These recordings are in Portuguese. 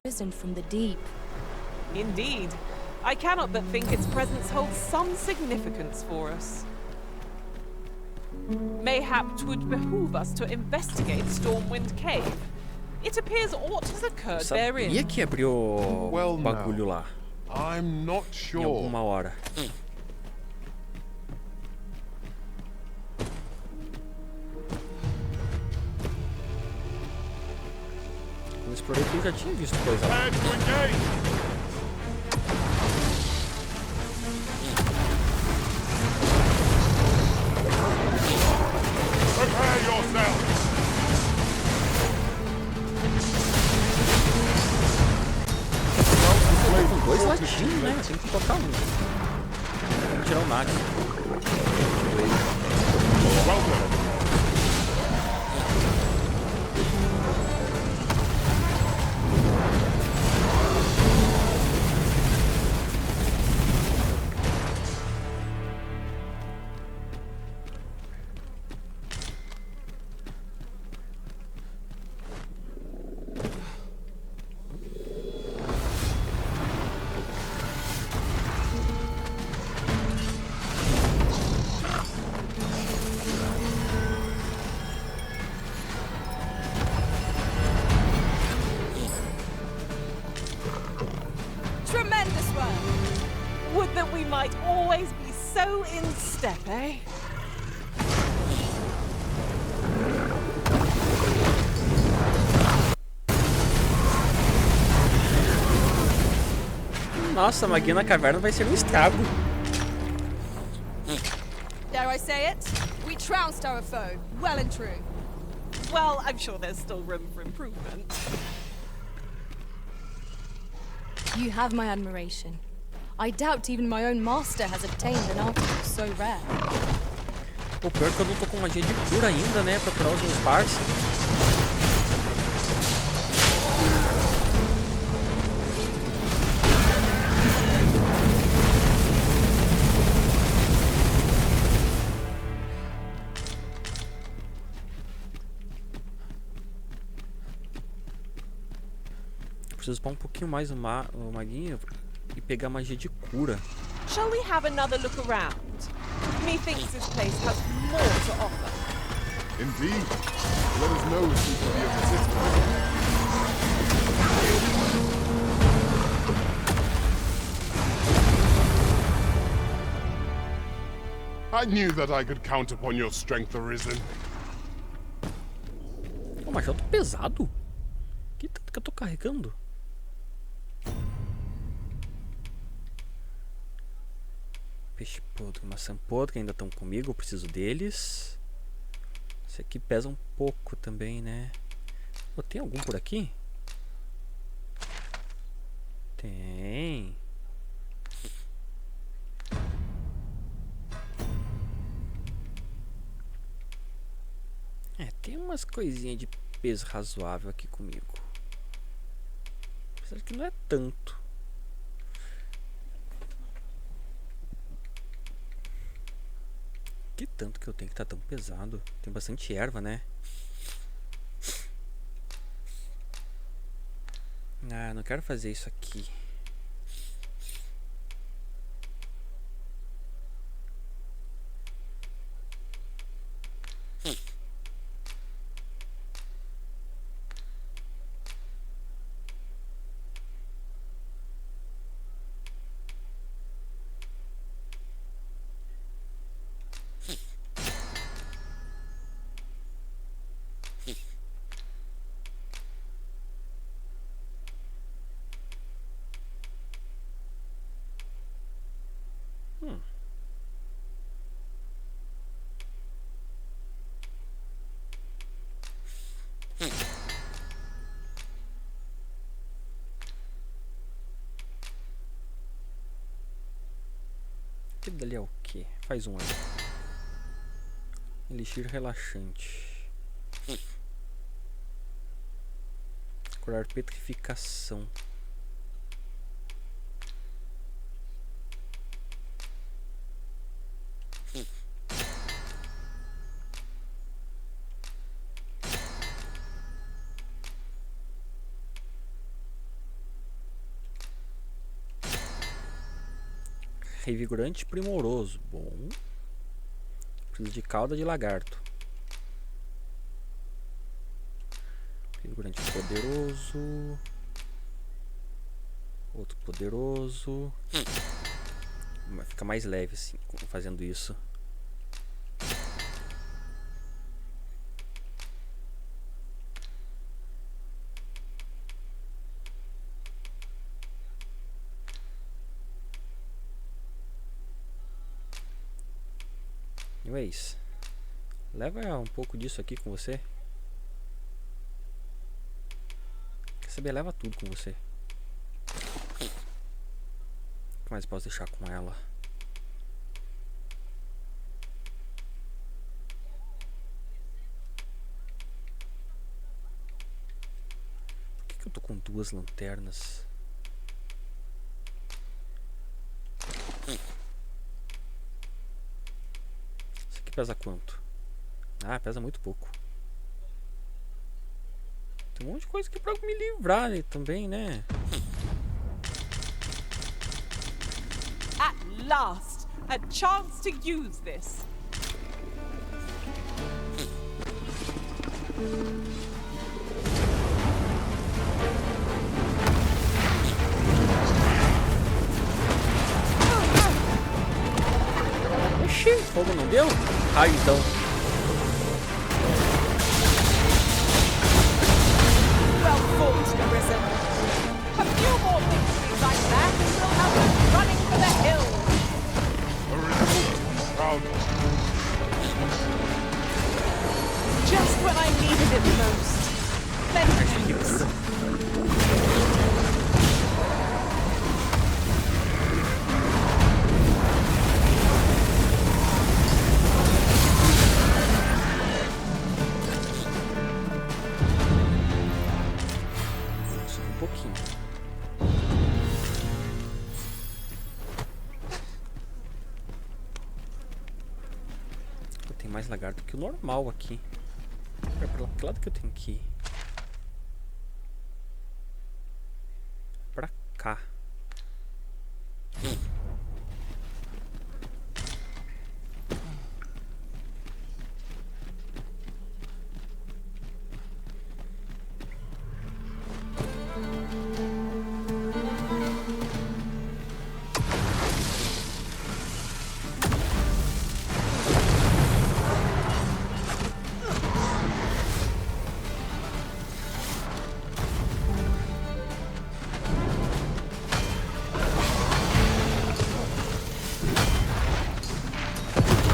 arisen from the deep. Indeed. I cannot but think its presence holds some significance for us. Mayhap 'twould behoove us to investigate Stormwind Cave. It appears aught has occurred therein. Sabia que abriu o bagulho lá. I'm not Em sure. alguma hora. Quando eu explorei aqui, eu já tinha visto coisa lá. Prepare to engage. Prepare yourself. Com dois latinhos, né? Tem que botar um. Vou tirar o nat. Well done. Tremendous work! Would that we might always be so in step, eh? Nossa, a magia na caverna vai ser um estrago. Dare I say it? We trounced our foe, well and true. Well, I'm sure there's still room for improvement. You have my admiration. I doubt even my own master has obtained an article so rare. O pior é que eu não tô com magia de cura ainda, né? Pra curar os meus parceiros. Preciso upar um pouquinho mais o maguinho e pegar magia de cura. Shall we have another look around? Methinks this place has more to offer. Indeed. Let us know if you can be of assistance. I knew that I could count upon your strength, Arisen. O machado pesado? Que tanto que eu tô carregando? Peixe podre, maçã podre ainda estão comigo, eu preciso deles. Esse aqui pesa um pouco também, né? Oh, tem algum por aqui? Tem. É, tem umas coisinhas de peso razoável aqui comigo. Apesar de que não é tanto. Que tanto que eu tenho que tá tão pesado? Tem bastante erva, né? Ah, não quero fazer isso aqui. Aquele dali é o que? Faz um aí. Elixir relaxante. Curar petrificação. Revigorante primoroso. Bom. Preciso de cauda de lagarto. Revigorante poderoso. Outro poderoso. Fica mais leve assim, fazendo isso. Anyways, leva um pouco disso aqui com você. Quer saber? Leva tudo com você. O que mais posso deixar com ela? Por que eu tô com duas lanternas? Isso aqui pesa quanto? Ah, pesa muito pouco. Tem um monte de coisa aqui pra me livrar também, né? At last, a chance to use this. Oxi, fogo não deu? Raio então. Well fought, arisen. A few more victories like that and we'll have them running for the hills. Proud. Just when I needed it most. Thank you. Um pouquinho. Tem mais lagarto que o normal aqui. Pra que lado que eu tenho que ir? Pra cá.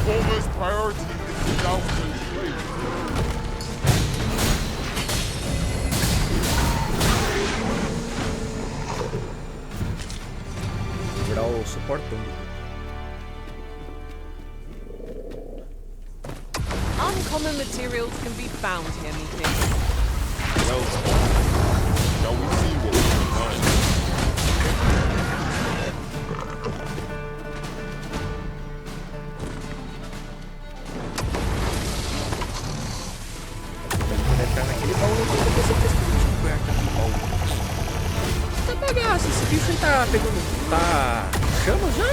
Foremost priority is the downfall of slaves. Vou virar o suportão. Uncommon materials can be found here, methinks. Well done. Shall we see what we can find? Vai entrar naquele baú e depois eu preciso coberta aqui no baú. Tá bagaço, esse bicho aí tá pegando. Tá. Chama já?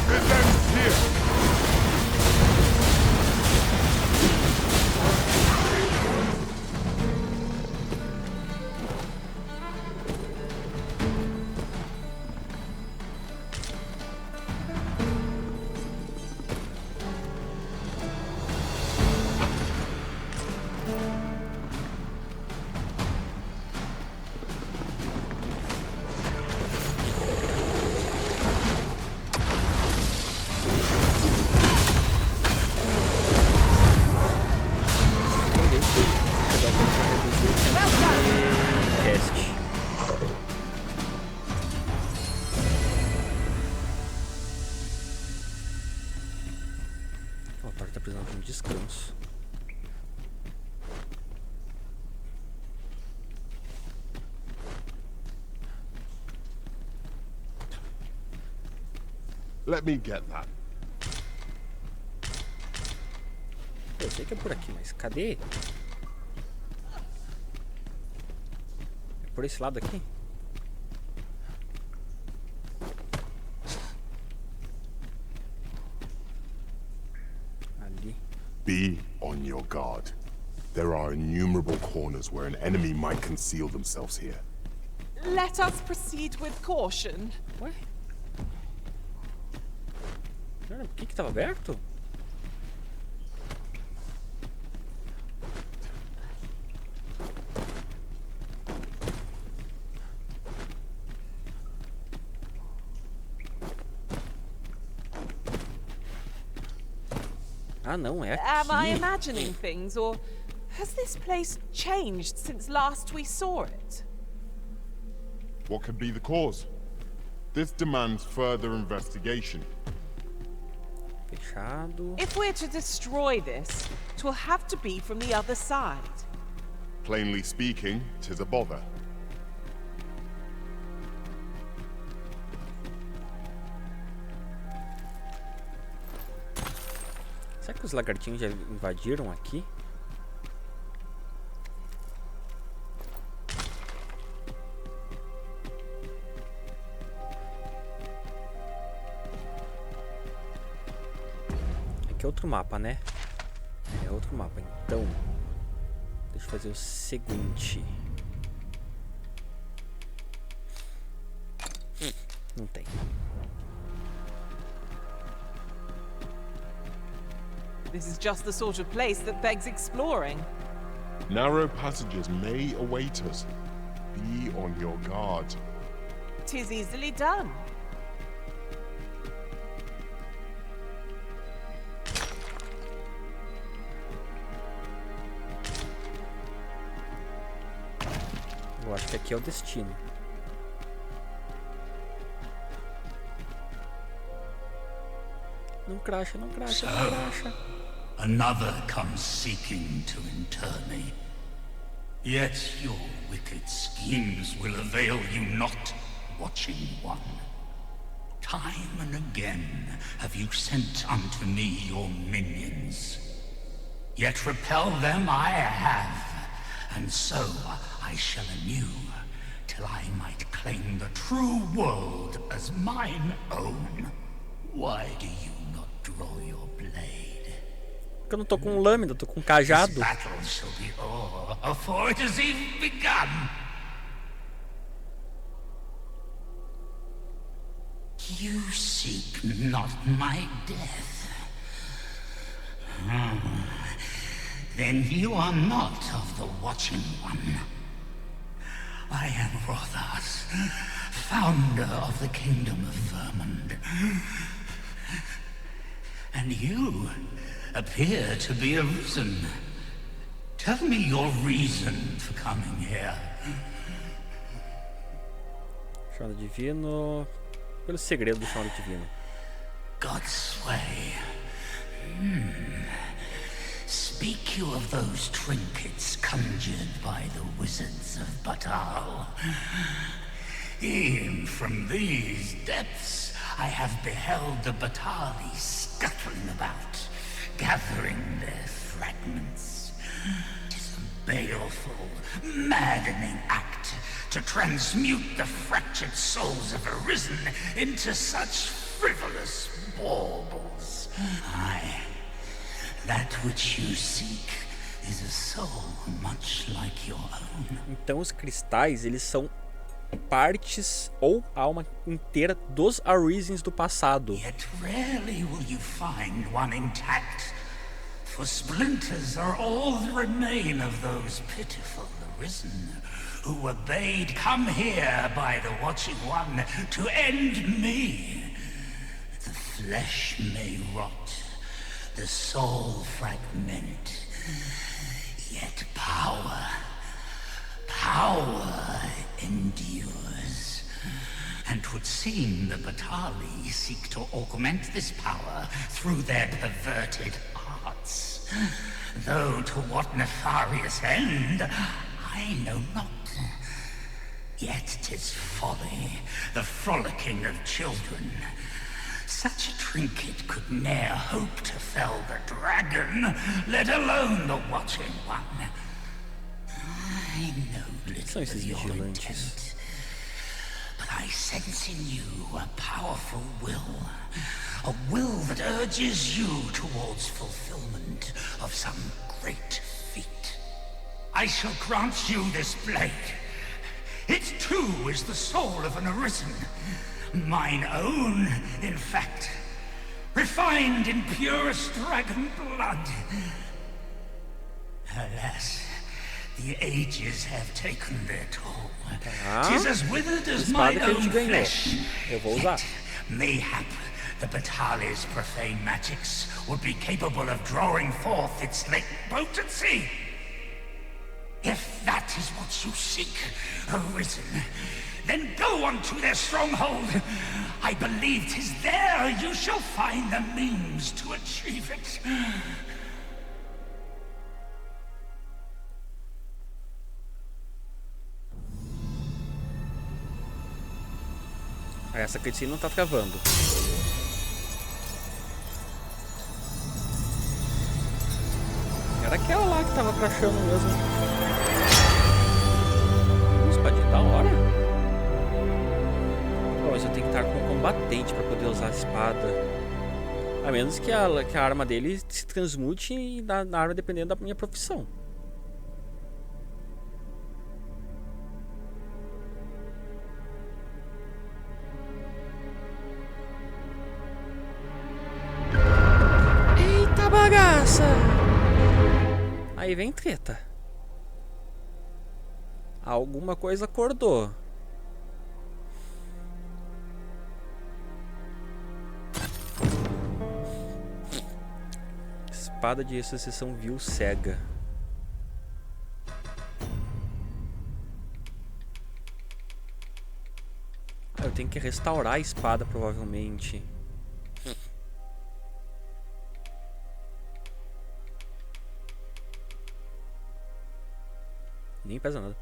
This ends here. O autor tá precisando de um descanso. Let me get that. Eu sei que é por aqui, mas cadê? por esse lado aqui? Ali. Be on your guard. There are innumerable corners where an enemy might conceal themselves here. Let us proceed with caution. Ué? Cara, por que tava aberto? Ah, não, é Am I aqui. imagining things, or has this place changed since last we saw it? What could be the cause? This demands further investigation. Fechado. If we're to destroy this, it will have to be from the other side. Plainly speaking, 'tis a bother. Será que os lagartinhos já invadiram aqui? Aqui é outro mapa, né? É outro mapa. Então, deixa eu fazer o seguinte. Não tem. This is just the sort of place that begs exploring. Narrow passages may await us. Be on your guard. 'Tis easily done. Eu acho que aqui é o destino. Não cracha, não cracha, não cracha. Another comes seeking to inter me. Yet your wicked schemes will avail you not, watching one. Time and again have you sent unto me your minions. Yet repel them I have, and so I shall anew, till I might claim the true world as mine own. Why do you not draw your blade? Porque eu não tô com lâmina, eu tô com cajado. This battle shall be o'er before it has even begun. You seek not my death. Then you are not of the Watching One. I am Rothas, founder of the Kingdom of Vermund. And you appear to be arisen. Tell me your reason for coming here. Chamado divino. Pelo segredo do chamado divino. God's way. Speak you of those trinkets conjured by the wizards of Batal. E'en from these depths I have beheld the Batali scuttling about, gathering their fragments. 'Tis a baleful, maddening act to transmute the fractured souls of Arisen into such frivolous baubles. Aye, that which you seek is a soul much like your own. Então os cristais, eles são partes ou alma inteira dos Arisens do passado. Yet rarely will you find one intact, for splinters are all that remain of those pitiful Arisen who were bade come here by the Watching One to end me. The flesh may rot, the soul fragment, yet power endures. And 'twould seem the Batali seek to augment this power through their perverted arts. Though to what nefarious end, I know not. Yet 'tis folly, the frolicking of children. Such a trinket could ne'er hope to fell the dragon, let alone the Watching One. I know little são esses vigilantes? But I sense in you a powerful will. A will that urges you towards fulfillment of some great feat. I shall grant you this blade. It too is the soul of an arisen. Mine own, in fact. Refined in purest dragon blood. Alas, the ages have taken their toll. Tis as withered as mine own flesh. Eu vou usar. Yet, mayhap, the Batali's profane magics would be capable of drawing forth its late potency. If that is what you seek, arisen, then go unto their stronghold. I believe 'tis there you shall find the means to achieve it. Essa cutscene não tá travando. Era aquela lá que tava crashando mesmo. Espadinha da hora. Pô, mas eu tenho que estar com um combatente pra poder usar a espada. A menos que a arma dele se transmute na arma dependendo da minha profissão. Eita bagaça! Aí vem treta. Alguma coisa acordou. Espada de ressuscitação vil cega. Eu tenho que restaurar a espada provavelmente. Nem pesa nada.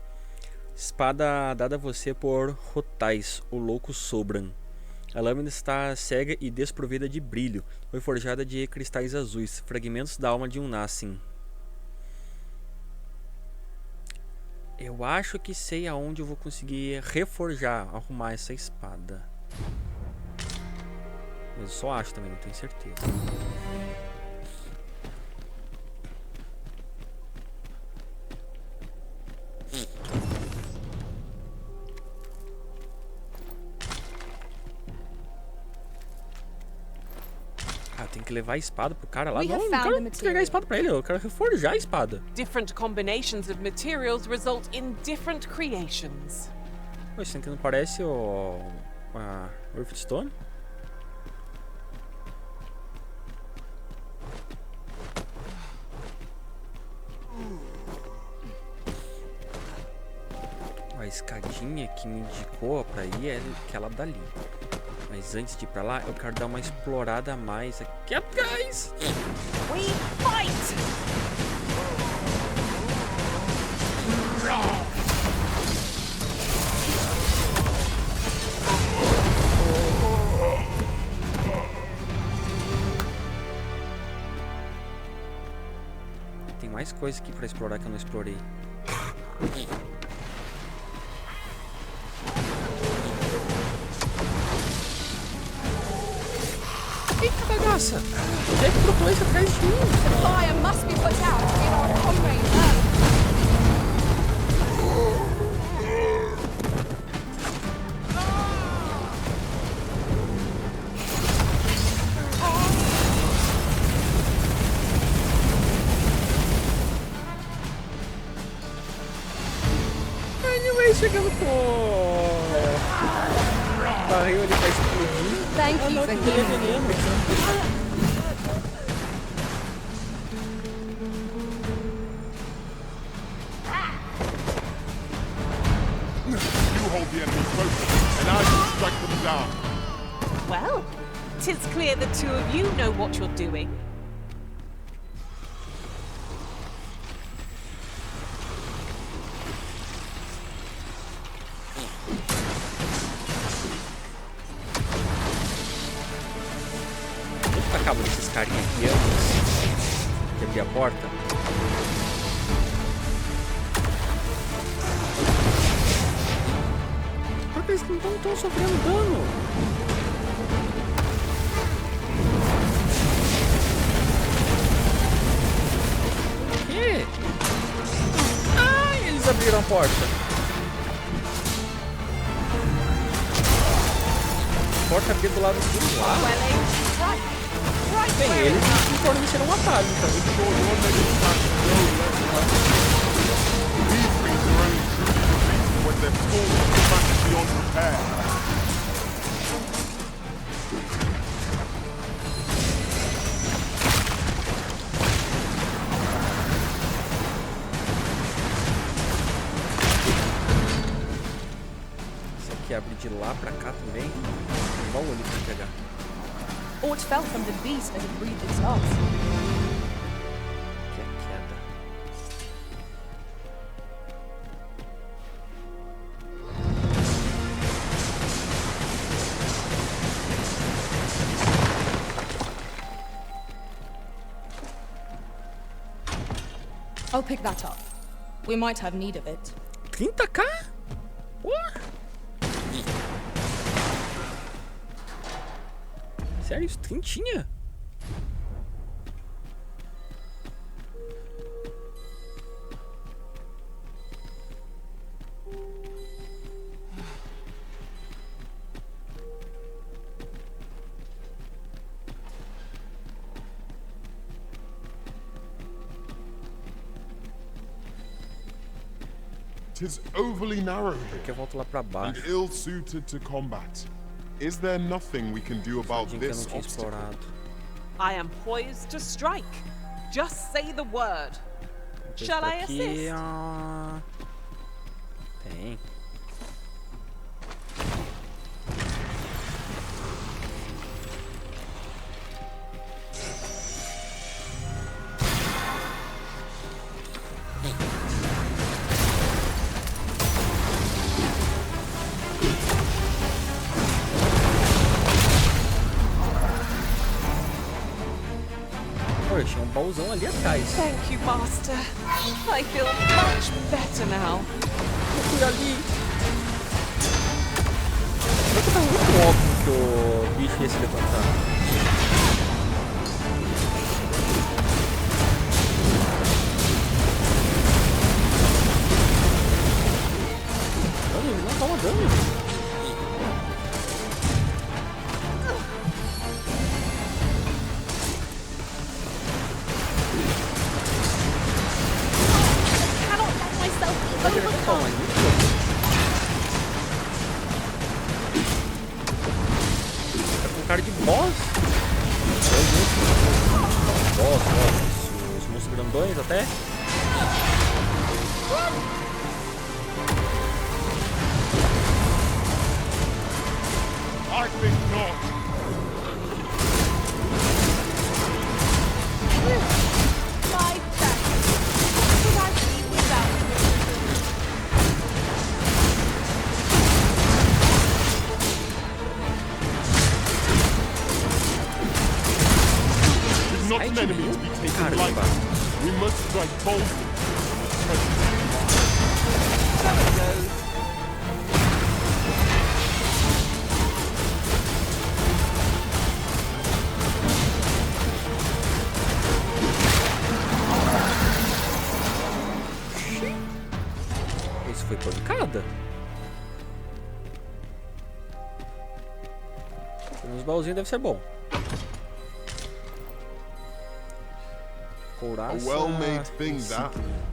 Espada dada a você por Rotais, o louco Sobran. A lâmina está cega e desprovida de brilho. Foi forjada de cristais azuis, fragmentos da alma de um Nassim. Eu acho que sei aonde eu vou conseguir reforjar, arrumar essa espada. Mas eu só acho também, não tenho certeza. Tem que levar a espada pro cara lá. Não, eu não quero entregar a espada pra ele, eu quero reforjar a espada. Different combinations of materials result in different creations. Isso aqui não parece a Earthstone? A escadinha que me indicou pra ir é aquela dali. Mas antes de ir pra lá, eu quero dar uma explorada a mais aqui atrás. We fight! Tem mais coisa aqui pra explorar que eu não explorei. Eita bagaça! Onde é que brotou isso atrás de mim? The fire must be put out to give our comrade earth. Anyway, chegando com barril ali pra explodir. Thank you for healing me. You hold the enemy close, and I will strike them down. Well, 'tis clear the two of you know what you're doing. A cabo desses carinha aqui antes de abrir a porta. eles não estão sofrendo dano. O quê? Ai, eles abriram a porta. A porta abriu do lado do lado. Well aimed strike. Right Bem, where eles it forneceram um atalho, então. These things are only truly defeated when they're forced to back beyond repair. Esse aqui abre de lá pra cá também. Igual o olho pra pegar. Or it fell from the beast as it breathed its last. Que é queda. I'll pick that up. We might have need of it. 30k? Sério, isso? Trintinha? Tis overly narrow Porque here eu volto lá pra and baixo. ill-suited to combat. Is there nothing we can do about Tadinho que eu this não tinha obstacle? explorado. I am poised to strike. Just say the word. Depois Shall por I aqui, assist? ó. Tem. Pô, tinha um baúzão ali atrás. Thank you, Master. I feel much better now. Eu fui ali. Será que tá muito óbvio que o bicho ia se levantar? Olha, ele não toma dano. Cannot let myself be Será que ele vai tomar isso? Tá com cara de boss. Boss. Os monstros grandões até. I think not. My back. What could I be without Tis not an enemy to be taken lightly. We must strike boldly. So it goes. Isso foi pancada? Uns baúzinhos deve ser bom. Couraça. A well-made thing, that. insígnia.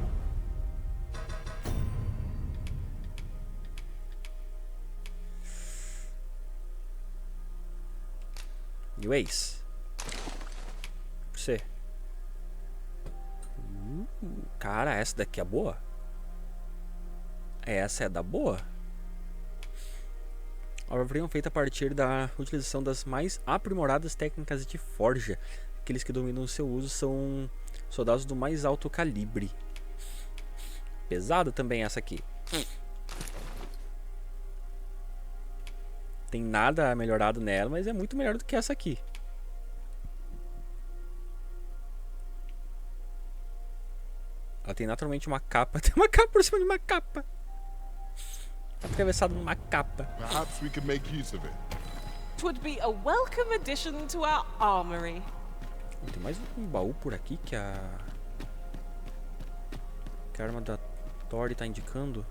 E o Ace? Você. Cara, essa daqui é boa? Essa é da boa? Obra feita a partir da utilização das mais aprimoradas técnicas de forja. Aqueles que dominam o seu uso são soldados do mais alto calibre. Pesada também essa aqui. Tem nada melhorado nela, mas é muito melhor do que essa aqui. Ela tem naturalmente uma capa. Tem uma capa por cima de uma capa. Atravessado numa capa. Perhaps we could make use of it. Twould be a welcome addition to our armory. Tem mais um baú por aqui que a arma da Tori tá indicando.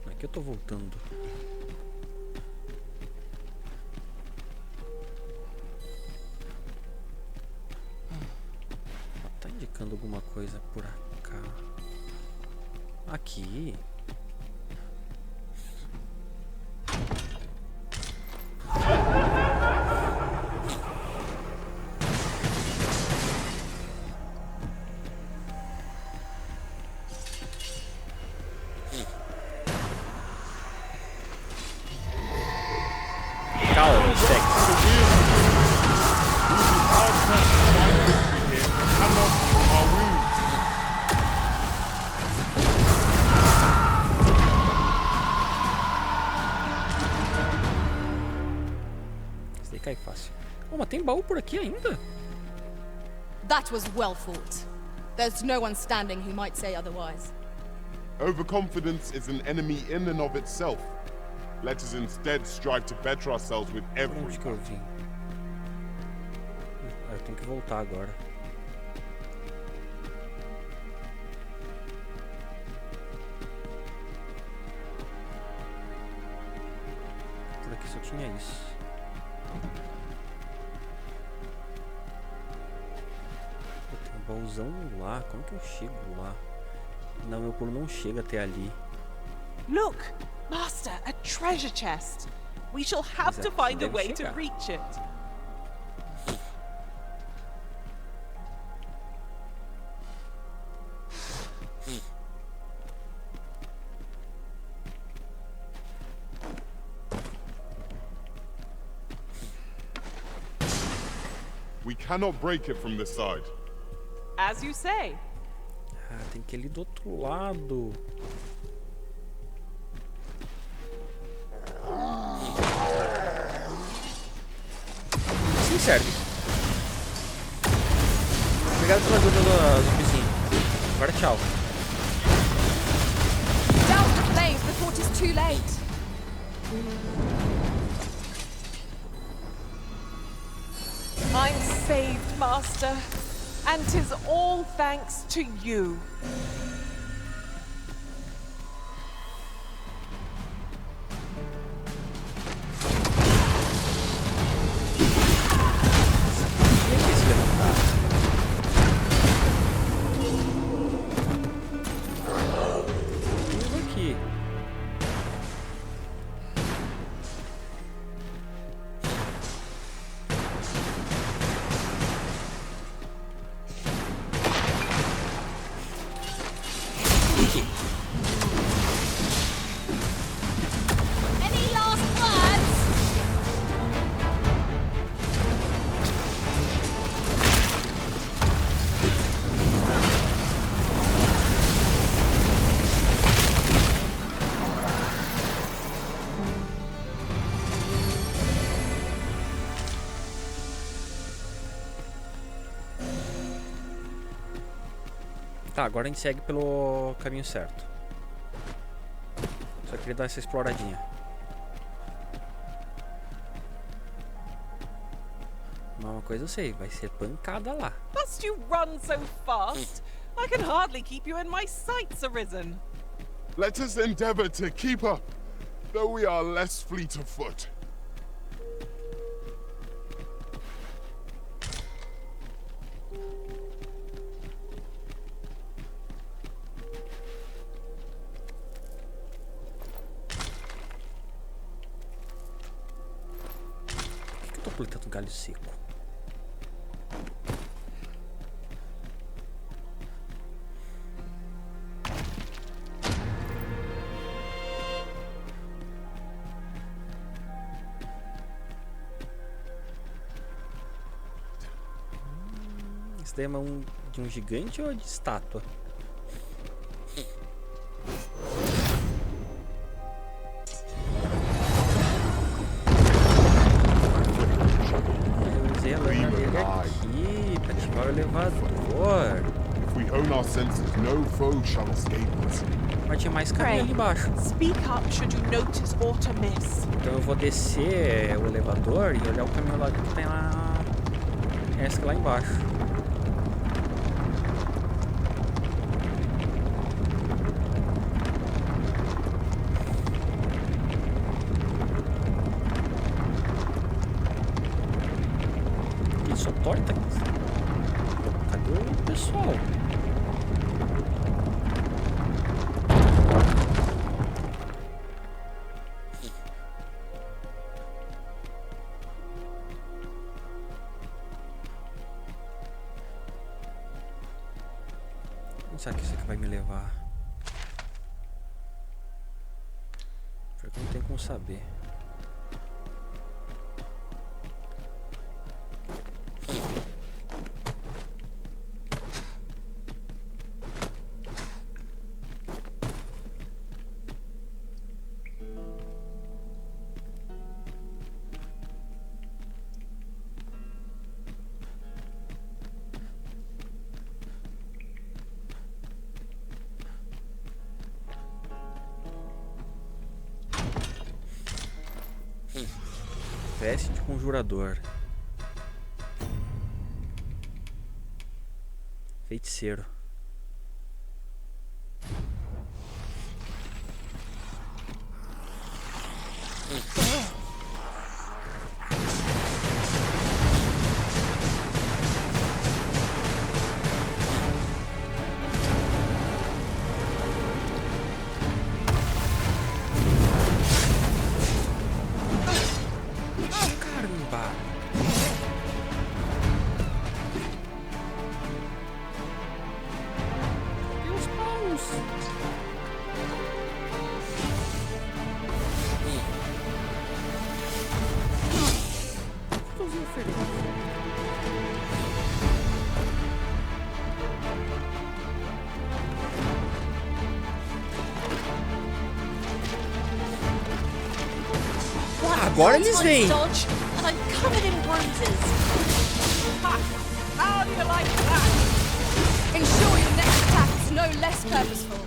Aqui eu tô voltando. Tá indicando alguma coisa por cá. Aqui. Calma, segue. Esse daí cai fácil. Oh, mas tem baú por aqui ainda? That was well fought. There's no one standing who might say otherwise. Overconfidence is an enemy in and of itself. Let us instead strive to better ourselves with every Onde que eu vim? Eu tenho que voltar agora. Por aqui só tinha isso. Tem um baúzão lá. Como que eu chego lá? Não, meu pulo não chega até ali. Look, Master, a treasure chest. We shall have to find a way to reach it. We cannot break it from this side. As you say. Ah, tem que ir ali do outro lado. Sim, serve. Obrigado pela ajuda, zumbizinho. Agora tchau. Down the flames before it is too late. I'm saved, Master. And 'tis all thanks to you. Aqui. Any last words? Tá, agora a gente segue pelo caminho certo. Só queria dar essa exploradinha. Mas uma coisa eu sei, vai ser pancada lá. Must you run so fast? I can hardly keep you in my sights, Arisen. Let us endeavor to keep up, though we are less fleet of foot. Por que eu tô plantando galho seco? Esse daí é de um gigante ou de estátua? Eu usei a lâmina dele aqui pra ativar o elevador. our senses, no foe shall escape us. Mas tinha mais caminho ali embaixo. Speak up should you notice aught amiss. Então eu vou descer o elevador e olhar o caminho lá que tem lá. Essa lá embaixo. Isso, torta. Cadê o pessoal? Onde será que isso aqui vai me levar? Porque não tem como saber. Veste de conjurador. Feiticeiro. Agora eles vêm. Dodge, and I'm covered in bruises. Ha! How do you like that? Ensure your next attack is no less purposeful.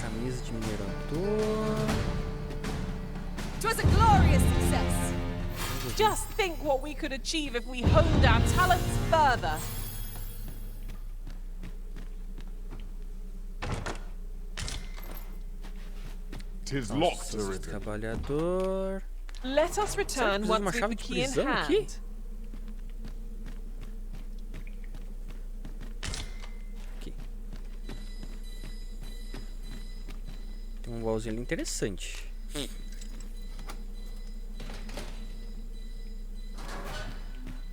Camisa de minerador. 'Twas a glorious success. Just think what we could achieve if we honed our talents further. Tis locked, Nossa, arisen. trabalhador. Let us return precisa de uma once we've chave the de key in prisão hand. aqui? Aqui. Tem um baúzinho ali interessante.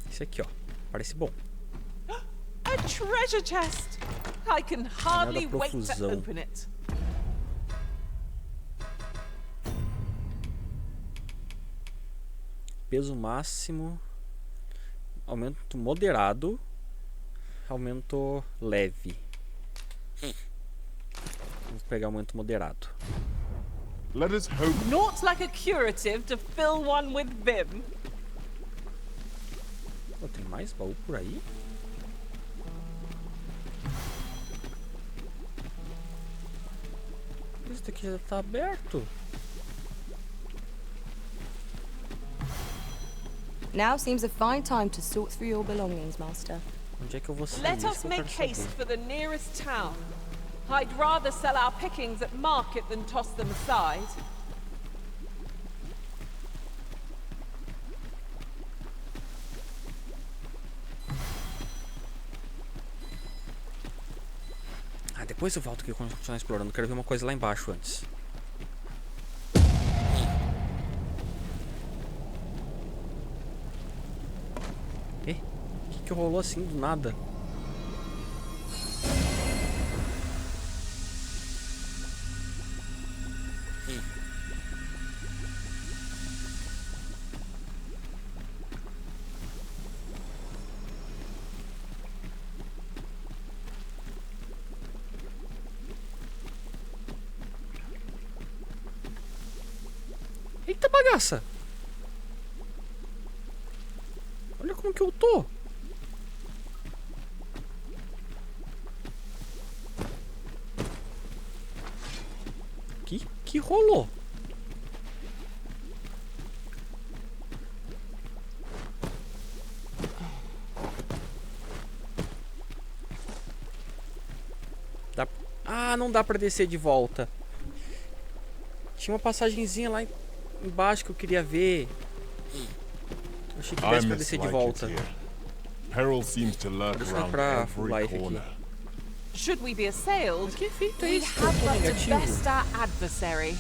Esse aqui, ó. Parece bom. A treasure chest! I can hardly Nada wait to profusão. open it. Peso máximo. Aumento moderado. Aumento leve. Vou pegar aumento moderado. Let us hope. Naught like a curative to fill one with vim. Oh, tem mais baú por aí? Esse daqui já tá aberto. Now seems a fine time to sort through your belongings, Master. Onde é que eu vou sair? Let Isso us que eu make quero haste saber. for the nearest town. I'd rather sell our pickings at market than toss them aside. Ah, depois eu volto aqui quando continuar explorando. Quero ver uma coisa lá embaixo antes. O que rolou assim do nada? Eita bagaça! Olha como que eu tô! Que rolou? Ah, não dá pra descer de volta. Tinha uma passagenzinha lá embaixo que eu queria ver. Eu achei que desse pra descer de volta. Peril seems to lurk Deixa eu around pra full every life aqui. corner. Should we be assailed, Que efeito é we esse que eu have tô but to negativo? best our adversary.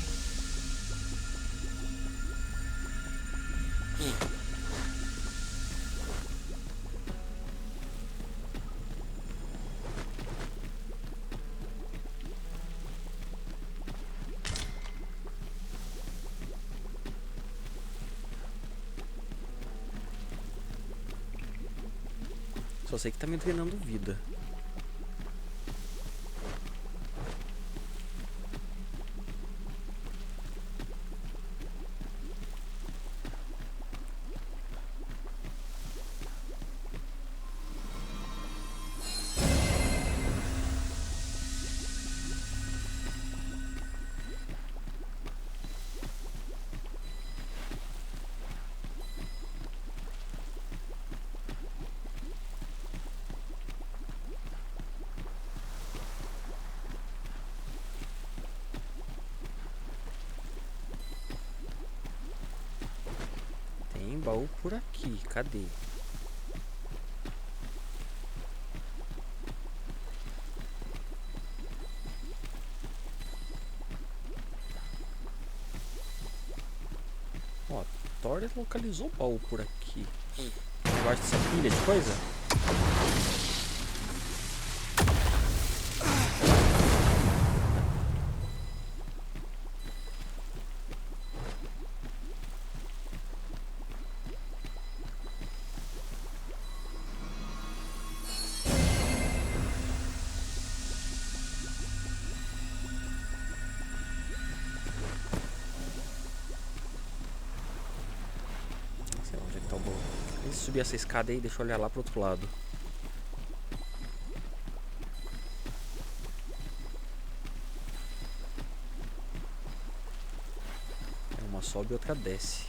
Só sei que tá me treinando vida. Tem baú por aqui, cadê? Ó, Torres localizou o baú por aqui. Embaixo dessa pilha de coisa? Sei lá onde é que tá o baú. Deixa eu subir essa escada aí, deixa eu olhar lá pro outro lado. Uma sobe e outra desce.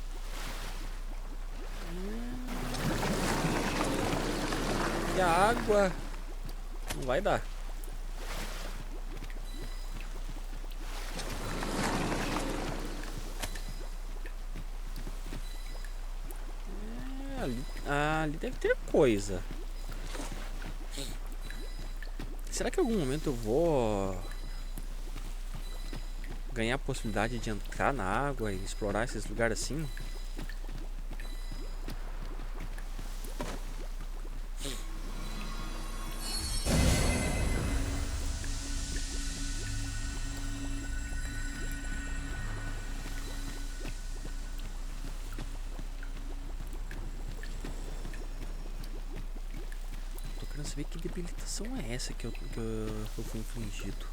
E a água não vai dar. Ali deve ter coisa. Será que em algum momento eu vou ganhar a possibilidade de entrar na água e explorar esses lugares assim? Tô querendo saber que debilitação é essa que eu fui infligido.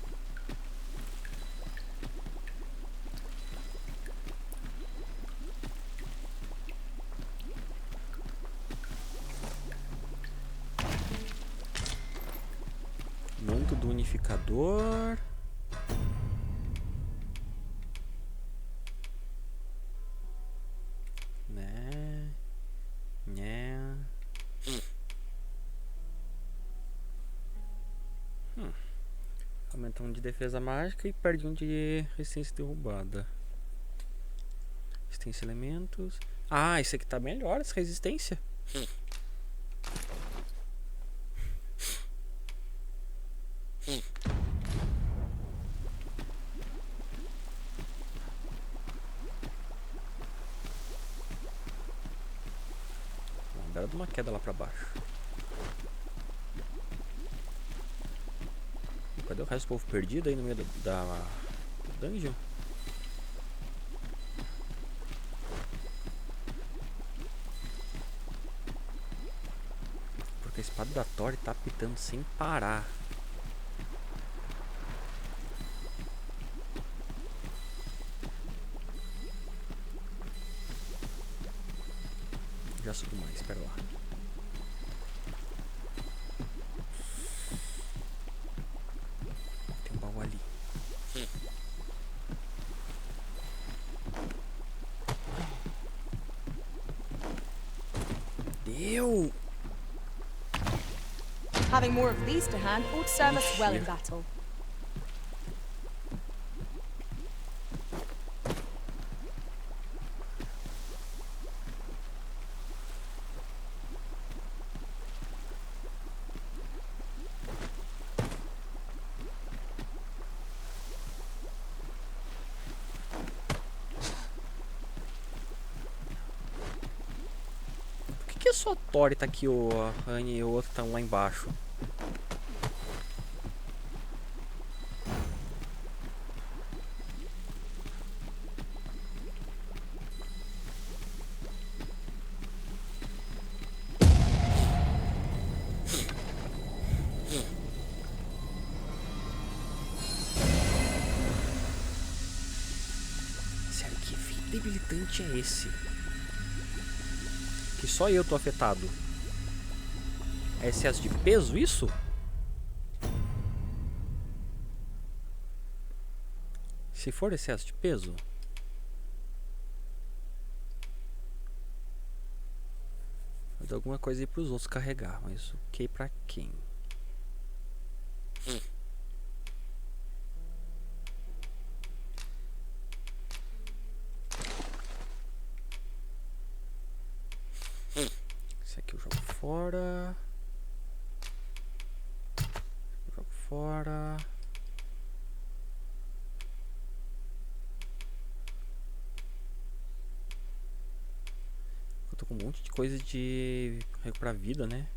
Manto do unificador. Né. Aumenta um de defesa mágica e perde um de resistência derrubada. Resistência elementos. Ah, esse aqui tá melhor, essa resistência. Bela de uma queda lá pra baixo. Cadê o resto do povo perdido aí no meio da dungeon? Porque a espada da Tori tá apitando sem parar. Já subo mais, espera lá. Tem um baú ali. Deu! Having more of these to hand ought to serve us well in Ixi. battle. Por que só a Tori tá aqui, a Annie e o outro estão lá embaixo? Sério, que efeito debilitante é esse? Que só eu tô afetado. É excesso de peso isso? Se for excesso de peso, vai dar alguma coisa aí pros outros carregar, mas o que pra quem? Esse aqui eu jogo fora. Jogo fora. Eu tô com um monte de coisa de recuperar vida, né?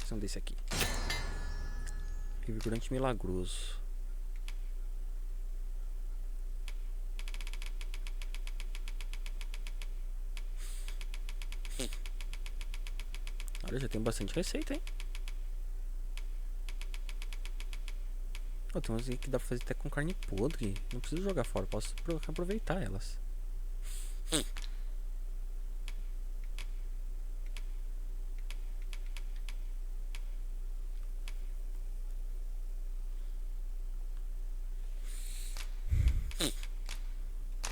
São desse aqui. Revigorante milagroso. Olha, já tem bastante receita, hein? Oh, tem umas aí que dá pra fazer até com carne podre. Não preciso jogar fora, posso aproveitar elas.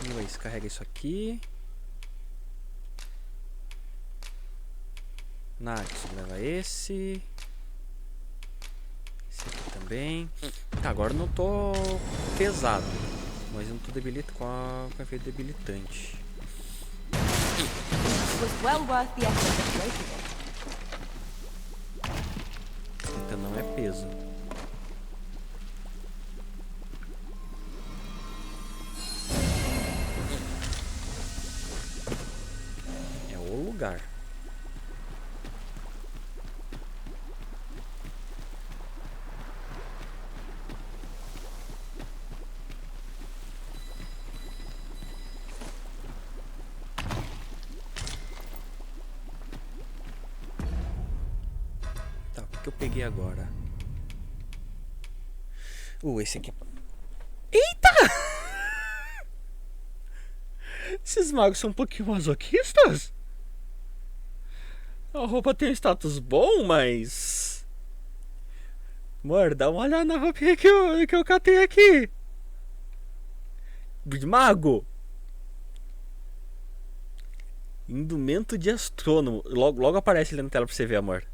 Anyways, carrega isso aqui. Nax, leva esse. Esse aqui também. Agora eu não tô pesado, mas eu não tô debilitado com efeito debilitante. It was well worth the effort of breaking it. Então não é peso. É o lugar. Tá, o que eu peguei agora? Esse aqui é... Eita! Esses magos são um pouquinho masoquistas? A roupa tem um status bom, mas... Amor, dá uma olhada na roupinha que eu catei aqui. De mago. Indumento de astrônomo. Logo aparece ali na tela pra você ver, amor.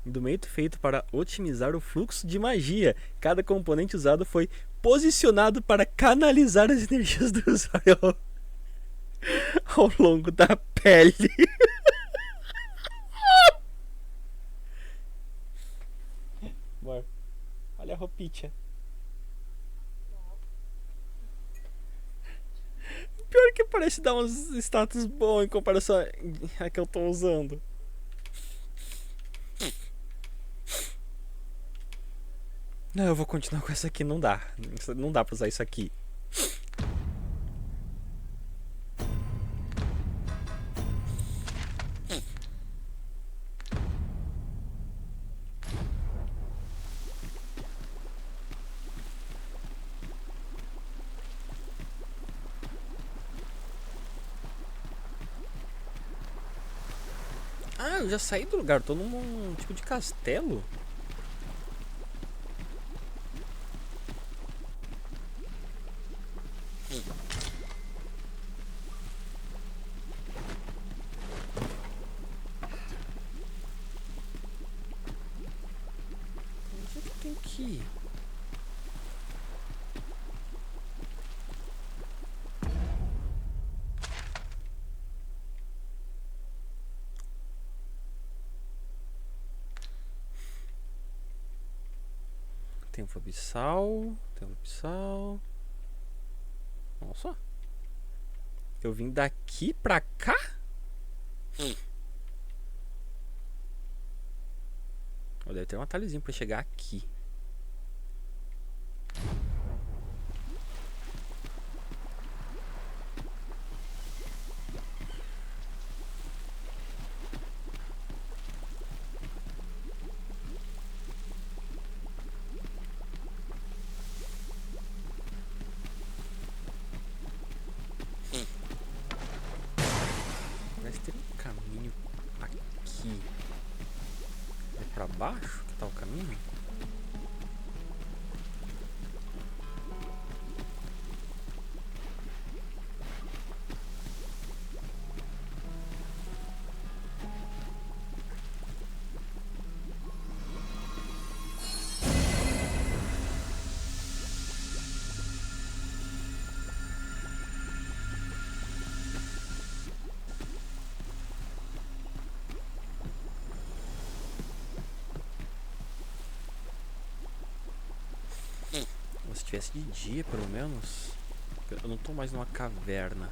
Indumento feito para otimizar o fluxo de magia. Cada componente usado foi posicionado para canalizar as energias do usuário ao longo da pele. Amor, olha a roupinha. Pior que parece dar uns status bons em comparação a que eu tô usando. Não, eu vou continuar com essa aqui, não dá. Não dá pra usar isso aqui. Ah, eu já saí do lugar. Tô num tipo de castelo. Onde é que tem que ir? Tem um abissal. Tem um abissal. Nossa. Eu vim daqui pra cá? Deve ter um atalhozinho pra chegar aqui. Parece ter um caminho aqui. É pra baixo que tá o caminho? Se tivesse de dia, pelo menos. Eu não tô mais numa caverna.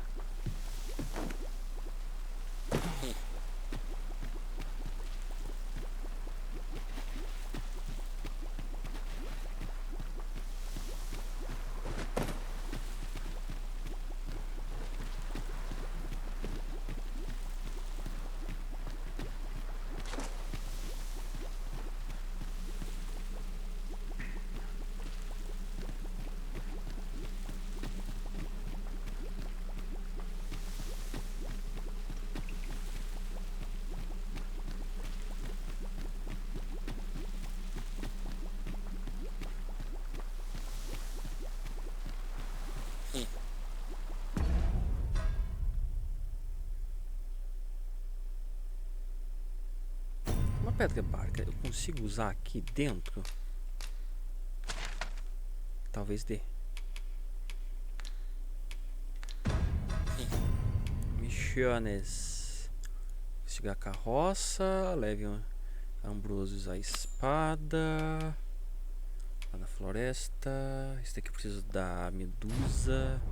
Uma pedra barca, eu consigo usar aqui dentro? Talvez dê. Missiones. Investigar a carroça. Leve Ambrosius a espada. Lá na floresta. Esse daqui eu preciso da medusa.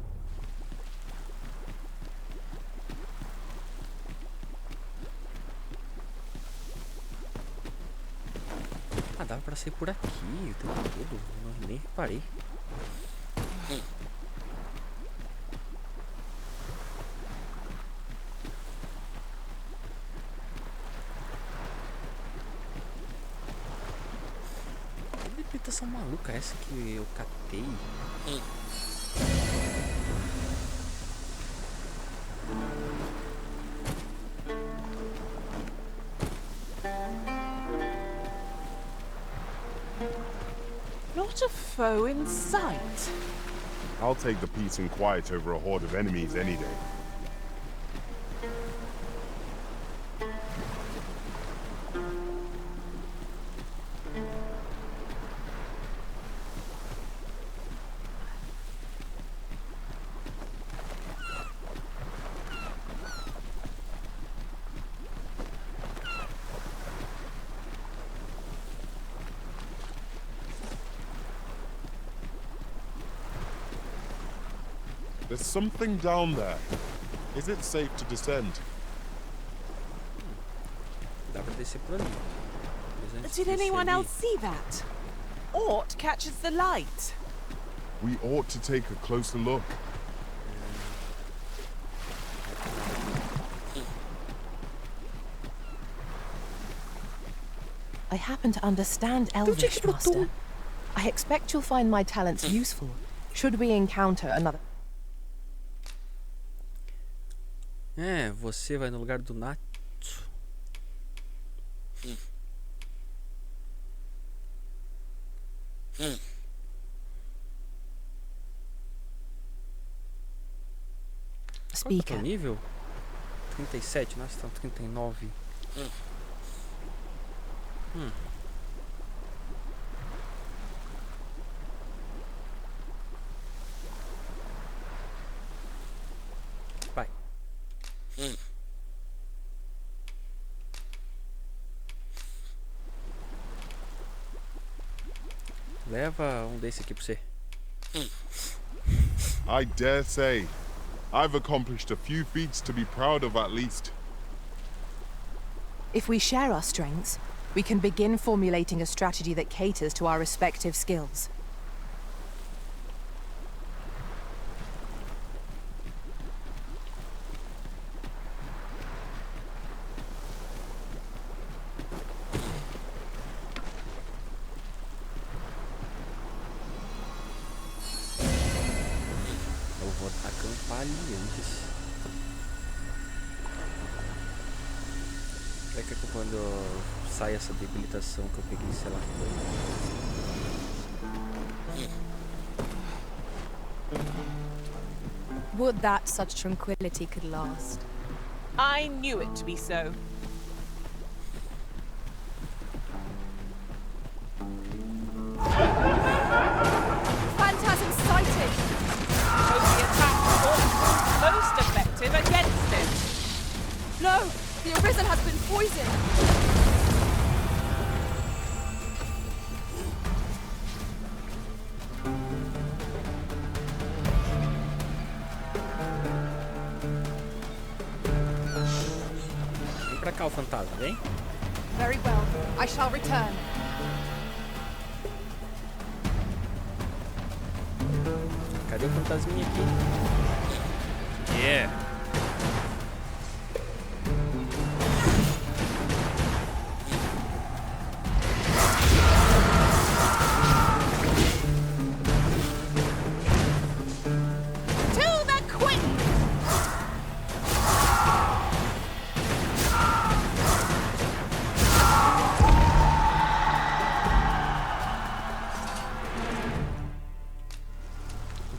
Ah, dava pra sair por aqui o tempo todo. Eu nem reparei. Que debilitação maluca é essa que eu catei? Not a foe in sight. I'll take the peace and quiet over a horde of enemies any day. There's something down there. Is it safe to descend? Dá pra descer por ali. Mas antes Did de anyone descer ali- else see that? Ort catches the light. We ought to take a closer look. I happen to understand Elvish, Master. I expect you'll find my talents useful, should we encounter another... É, você vai no lugar do Nato. Qual que é o Speaker. nível? 37, nós estamos 39. Vai. Leva um desse aqui pra você. I dare say, I've accomplished a few feats to be proud of at least. If we share our strengths, we can begin formulating a strategy that caters to our respective skills. Eu vou acampar ali antes. É que quando sai essa debilitação que eu peguei, sei lá. Would that such tranquility could last. I knew it to be so. Phantasm sighted! Hope the attack was most effective against it. No! The arisen has been poisoned! Vem pra cá o fantasma, vem. Very well. I shall return. Cadê o fantasminha aqui? Yeah. To the quick!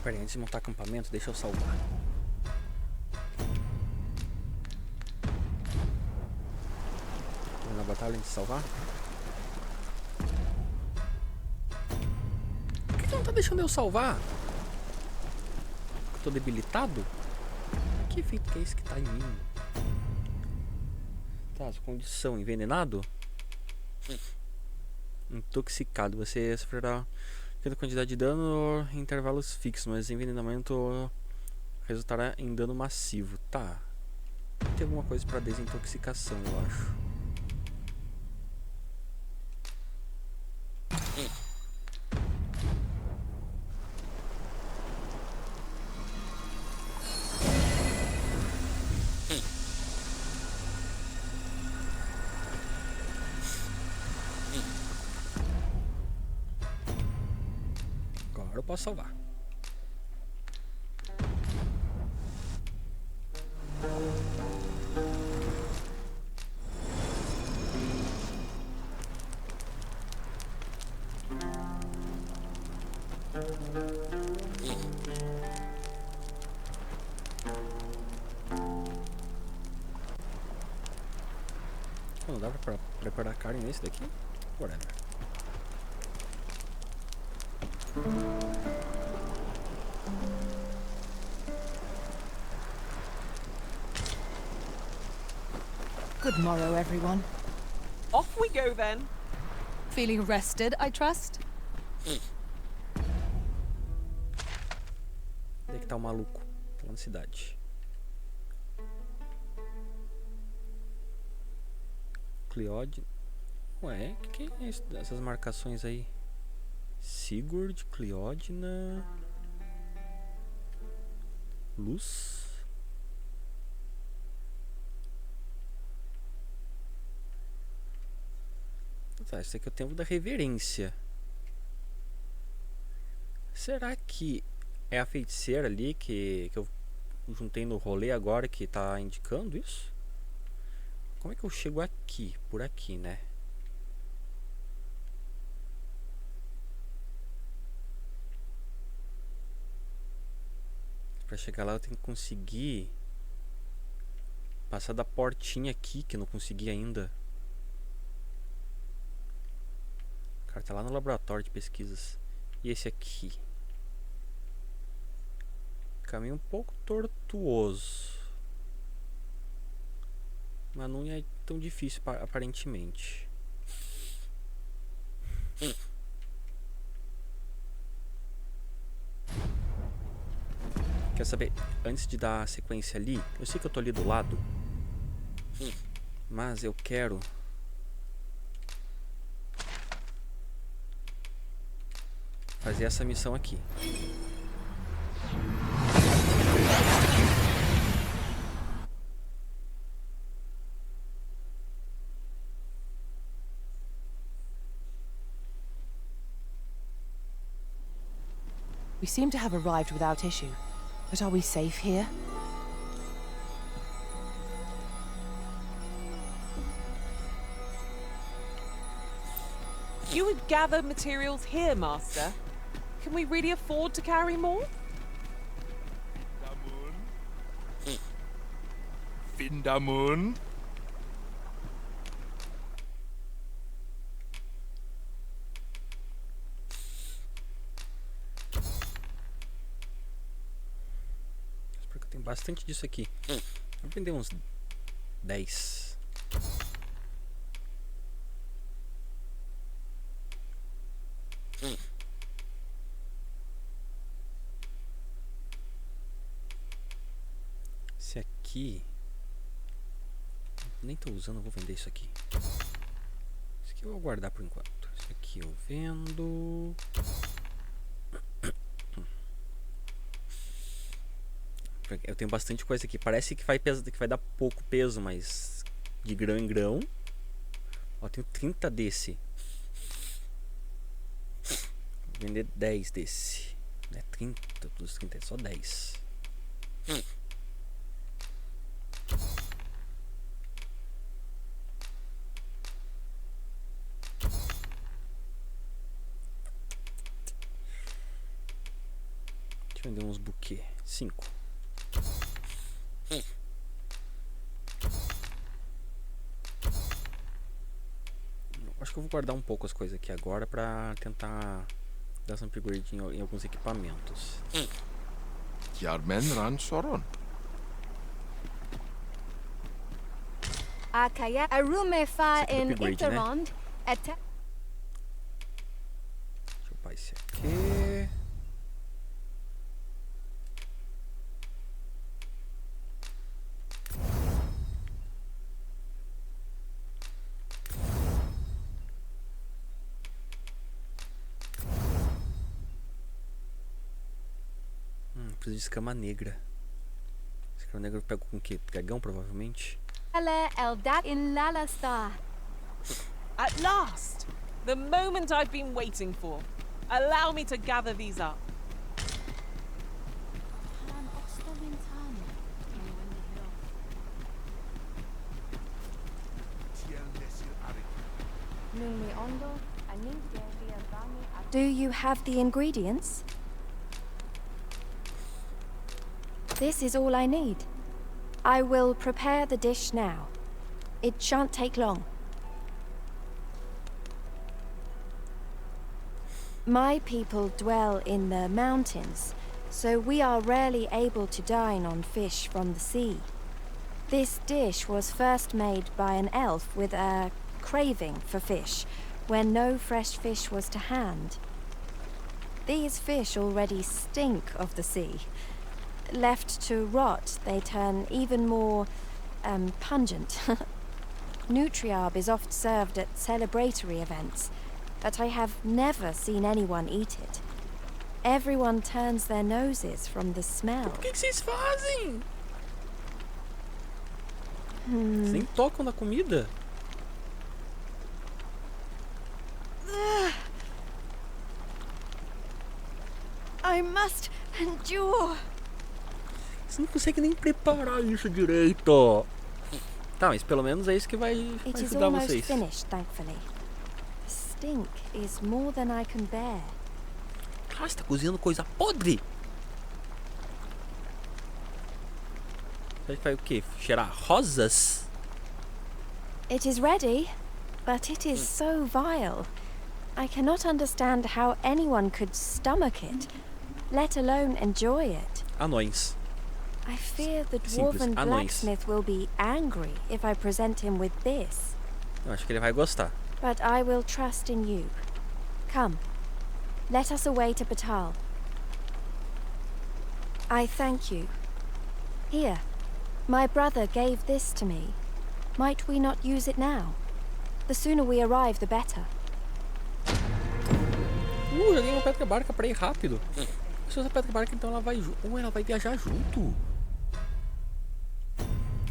Peraí, antes de montar acampamento, deixa eu salvar. Na batalha antes de salvar? Por que não tá deixando eu salvar? Eu tô debilitado? Que efeito que é esse que tá em mim? Tá, sua condição: envenenado? Intoxicado. Você sofrerá pequena quantidade de dano em intervalos fixos, mas envenenamento resultará em dano massivo. Tá. Tem alguma coisa pra desintoxicação, eu acho. Agora eu posso salvar. Não dá pra preparar carne nesse daqui? Whatever. Good morrow, everyone. Off we go then. Feeling rested, I trust? Onde é que tá o maluco? Tá lá na cidade. Cleode. Ué, que é isso? Essas marcações aí? Sigurd, Cleódina. Luz. Tá, isso aqui é o tempo da reverência. Será que é a feiticeira ali que eu juntei no rolê agora que tá indicando isso? Como é que eu chego aqui? Por aqui, né? Pra chegar lá eu tenho que conseguir passar da portinha aqui, que eu não consegui ainda. O cara tá lá no laboratório de pesquisas. E esse aqui? Caminho um pouco tortuoso, mas não é tão difícil aparentemente. Quer saber, antes de dar a sequência ali, eu sei que eu tô ali do lado, mas eu quero fazer essa missão aqui. We seem to have arrived without issue. But are we safe here? You would gather materials here, Master. Can we really afford to carry more? Findamun. Tem bastante disso aqui. Vou vender uns 10. Esse aqui nem tô usando, eu vou vender isso aqui. Esse aqui eu vou guardar por enquanto. Esse aqui eu vendo. Eu tenho bastante coisa aqui. Parece que vai dar pouco peso, mas de grão em grão. Ó, eu tenho 30 desse. Vou vender 10 desse. Não é 30 dos 30, é só 10. Deixa eu vender uns buquê. 5. Acho que eu vou guardar um pouco as coisas aqui agora pra tentar dar some upgrade em alguns equipamentos. Jarmen ran soron. Akaya arumefa Esse aqui é in upgrade, né? interond. Deixa eu upar esse aqui. Preciso de escama negra. Escama negra eu pego com o quê? Dragão, provavelmente. Eldat in Lalastar. At last! The moment I've been waiting for. Allow me to gather these up. Do you have the ingredients? This is all I need. I will prepare the dish now. It shan't take long. My people dwell in the mountains, so we are rarely able to dine on fish from the sea. This dish was first made by an elf with a craving for fish, when no fresh fish was to hand. These fish already stink of the sea. Left to rot, they turn even more pungent. Nutriarb is oft served at celebratory events, but I have never seen anyone eat it. Everyone turns their noses from the smell. O que vocês fazem? Vocês nem tocam na comida? I must endure. Você não consegue nem preparar isso direito. Tá, mas pelo menos é isso que vai It is ajudar almost vocês. finished, thankfully. The stink is more than I can bear. Ah, você tá cozinhando coisa podre? Vai o quê? Cheirar rosas? It is ready, but it is so vile. I cannot understand how anyone could stomach it, let alone enjoy it. Anões. I fear the Simples, dwarven anões. blacksmith will be angry if I present him with this. Eu acho que ele vai gostar. But I will trust in you. Come, let us away to Batal. I thank you. Here, my brother gave this to me. Might we not use it now? The sooner we arrive, the better. Joguei uma pedra barca pra ir rápido. Se usa a pedra barca, então ela vai ela vai viajar junto.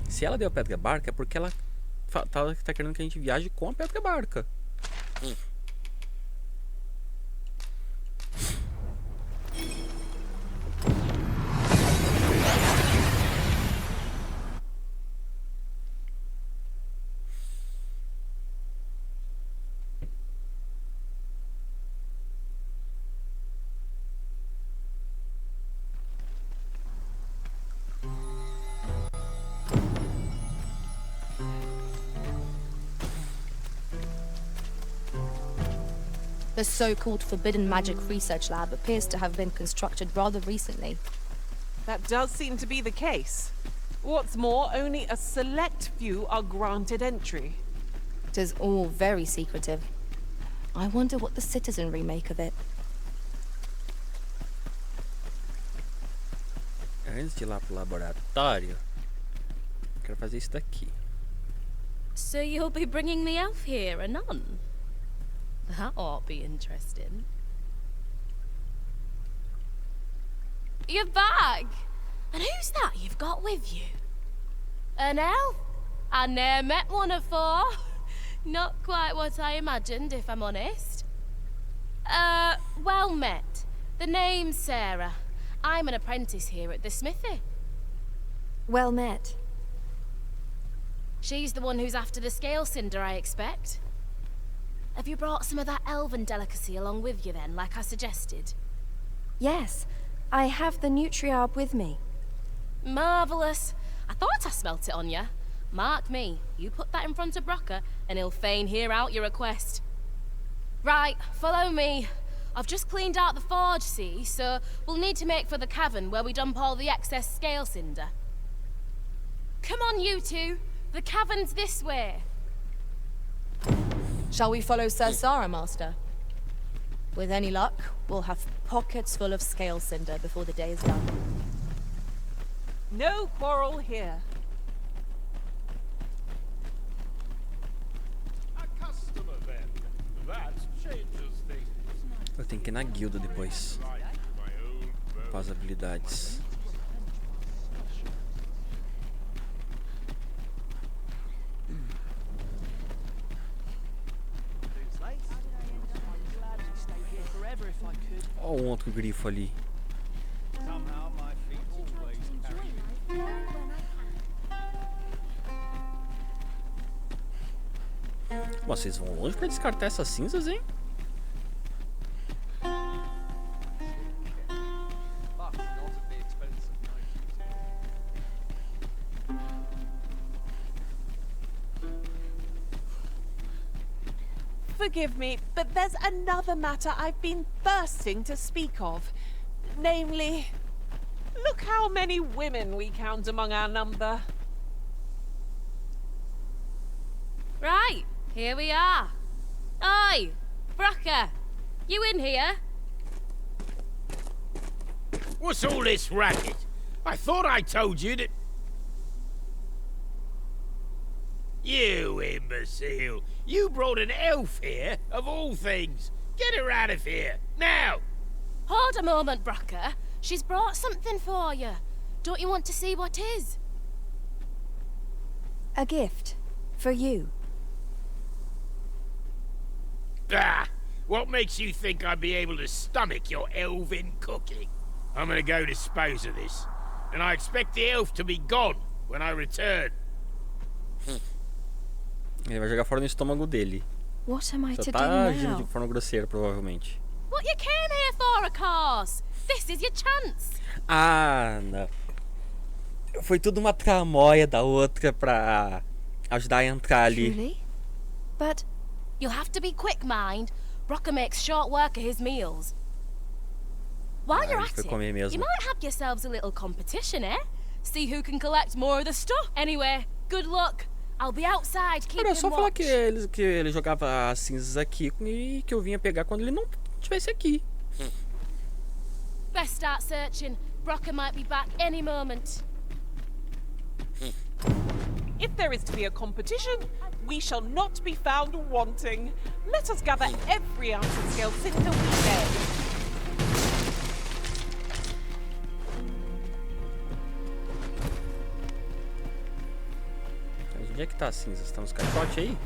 Se ela deu a pedra barca, é porque ela tá querendo que a gente viaje com a pedra barca. The so-called Forbidden Magic Research Lab appears to have been constructed rather recently. That does seem to be the case. What's more, only a select few are granted entry. It is all very secretive. I wonder what the citizenry make of it. Antes de ir lá pro laboratório, quero fazer isso daqui. So you'll be bringing the elf here, a nun? That ought be interesting. You're back! And who's that you've got with you? An elf? I ne'er met one afore. Not quite what I imagined, if I'm honest. Well met. The name's Sarah. I'm an apprentice here at the smithy. Well met. She's the one who's after the scale cinder, I expect. Have you brought some of that elven delicacy along with you then, like I suggested? Yes, I have the Nutriarb with me. Marvellous. I thought I smelt it on you. Mark me, you put that in front of Brocker, and he'll fain hear out your request. Right, follow me. I've just cleaned out the forge, see, so we'll need to make for the cavern where we dump all the excess scale cinder. Come on, you two. The cavern's this way. Shall we follow Sir Sarah, Master? With any luck, we'll have pockets full of scale cinder before the day is done. No quarrel here. A customer then. That changes things. Eu tenho que ir na guilda depois. Com as habilidades. Olha um outro grifo ali. Vocês vão longe pra descartar essas cinzas, hein? Forgive me, but there's another matter I've been bursting to speak of. Namely, look how many women we count among our number. Right, here we are. Oi, Brocker, you in here? What's all this racket? I thought I told you that... You imbecile! You brought an elf here, of all things! Get her out of here, now! Hold a moment, Brocker. She's brought something for you. Don't you want to see what is? A gift. For you. Ah! What makes you think I'd be able to stomach your elven cooking? I'm gonna go dispose of this, and I expect the elf to be gone when I return. Ele vai jogar fora no estômago dele. What am I Só to tá do agindo de now? forma grosseira, provavelmente. What you came here for, of course. This is your chance. Ah, não. Foi tudo uma tramóia da outra pra ajudar a entrar ali. Truly? But You'll have to be quick, mind. Brocker makes short work of his meals. While you're ele at foi it, comer you mesmo. might have yourselves a little competition, eh? See who can collect more of the stuff. Anyway, good luck. I'll be outside keeping Cara, é só falar watch. que ele jogava as cinzas aqui e que eu vinha pegar quando ele não estivesse aqui. Best start searching. Brocker might be back any moment. If there is to be a competition, we shall not be found wanting. Let us gather every ounce of scale cinder we may. Mas onde é que tá as cinzas? Tá nos caixotes aí?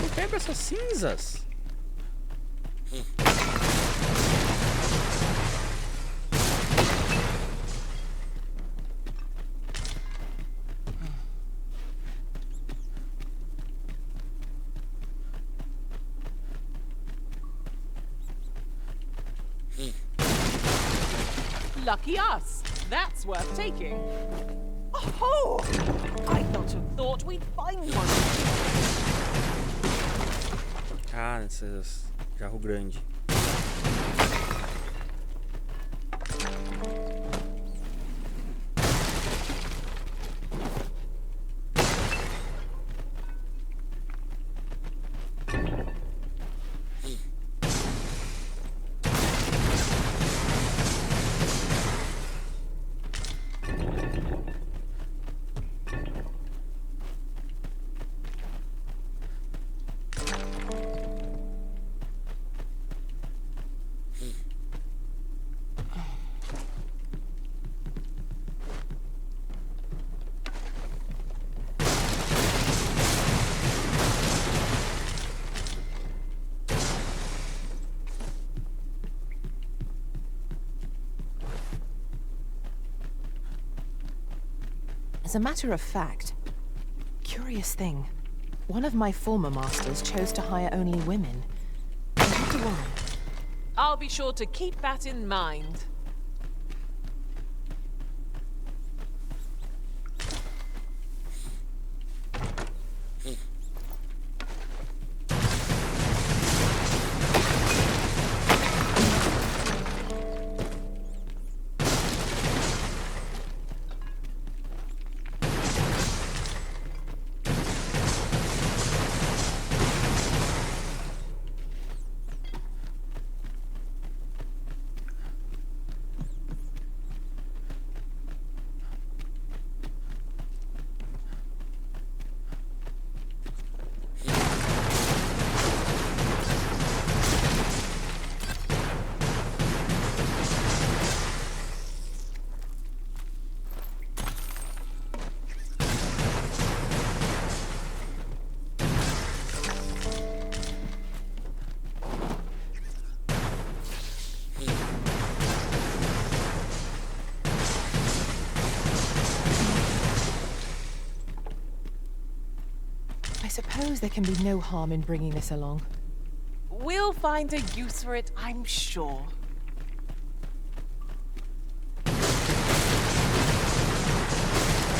Eu pego essas cinzas. Lucky us. That's worth taking. Oh! I'd not have thought we'd find one. Ah, nessas carro grande. As a matter of fact, curious thing, one of my former masters chose to hire only women. I wonder why. I'll be sure to keep that in mind. I suppose there can be no harm in bringing this along. We'll find a use for it, I'm sure.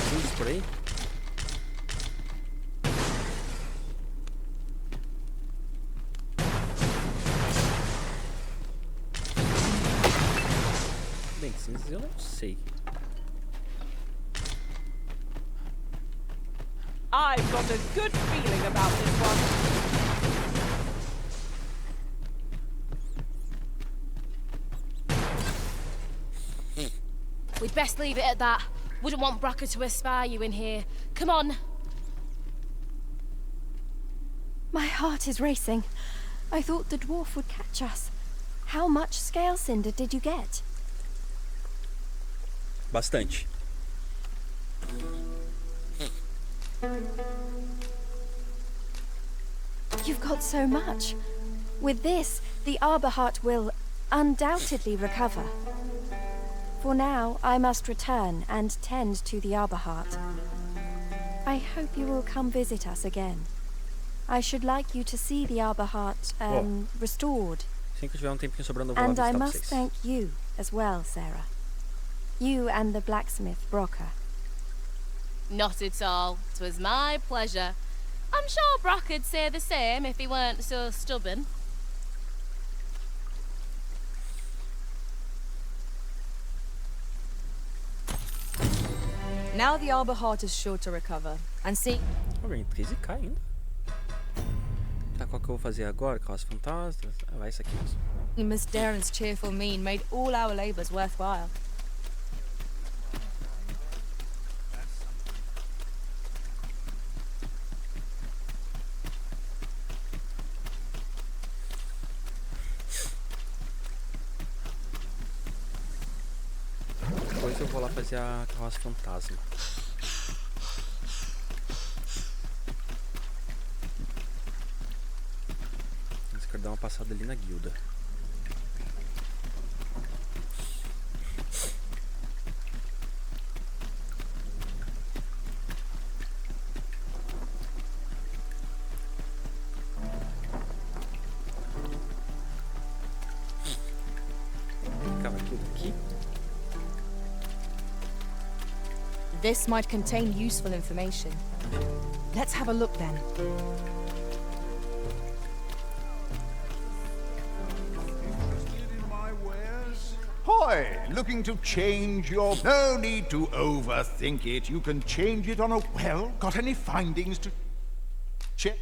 Cinzas por aí? Bem, cinzas eu não sei. I've got a good feeling about this one. We'd best leave it at that. Wouldn't want Brocker to espy you in here. Come on. my heart is racing. I thought the dwarf would catch us. How much scale cinder did you get? Bastante. You've got so much. With this, the arbor heart will undoubtedly recover. For now, I must return and tend to the arbor heart. I hope you will come visit us again. I should like you to see the Arbor Heart restored. Assim que eu tiver um tempinho sobrando, eu vou lá And I visitar must vocês. thank you as well, Sarah. You and the blacksmith, Brocker. Not at all. 'Twas my pleasure. I'm sure Brock'd say the same if he weren't so stubborn. Now the Arbor Heart is sure to recover. And see... Ó, ganhei 13k ainda. Tá, qual que eu vou fazer agora? Carroça fantasmas? Ah, vai isso aqui mesmo. Miss Darren's cheerful mien made all our labours worthwhile. Depois eu vou lá fazer a carroça fantasma. Mas quero dar uma passada ali na guilda. Ficava tudo aqui. This might contain useful information. Let's have a look then. Interested in my wares? Hoy, looking to change your... No need to overthink it. You can change it on a... Well, got any findings to... check?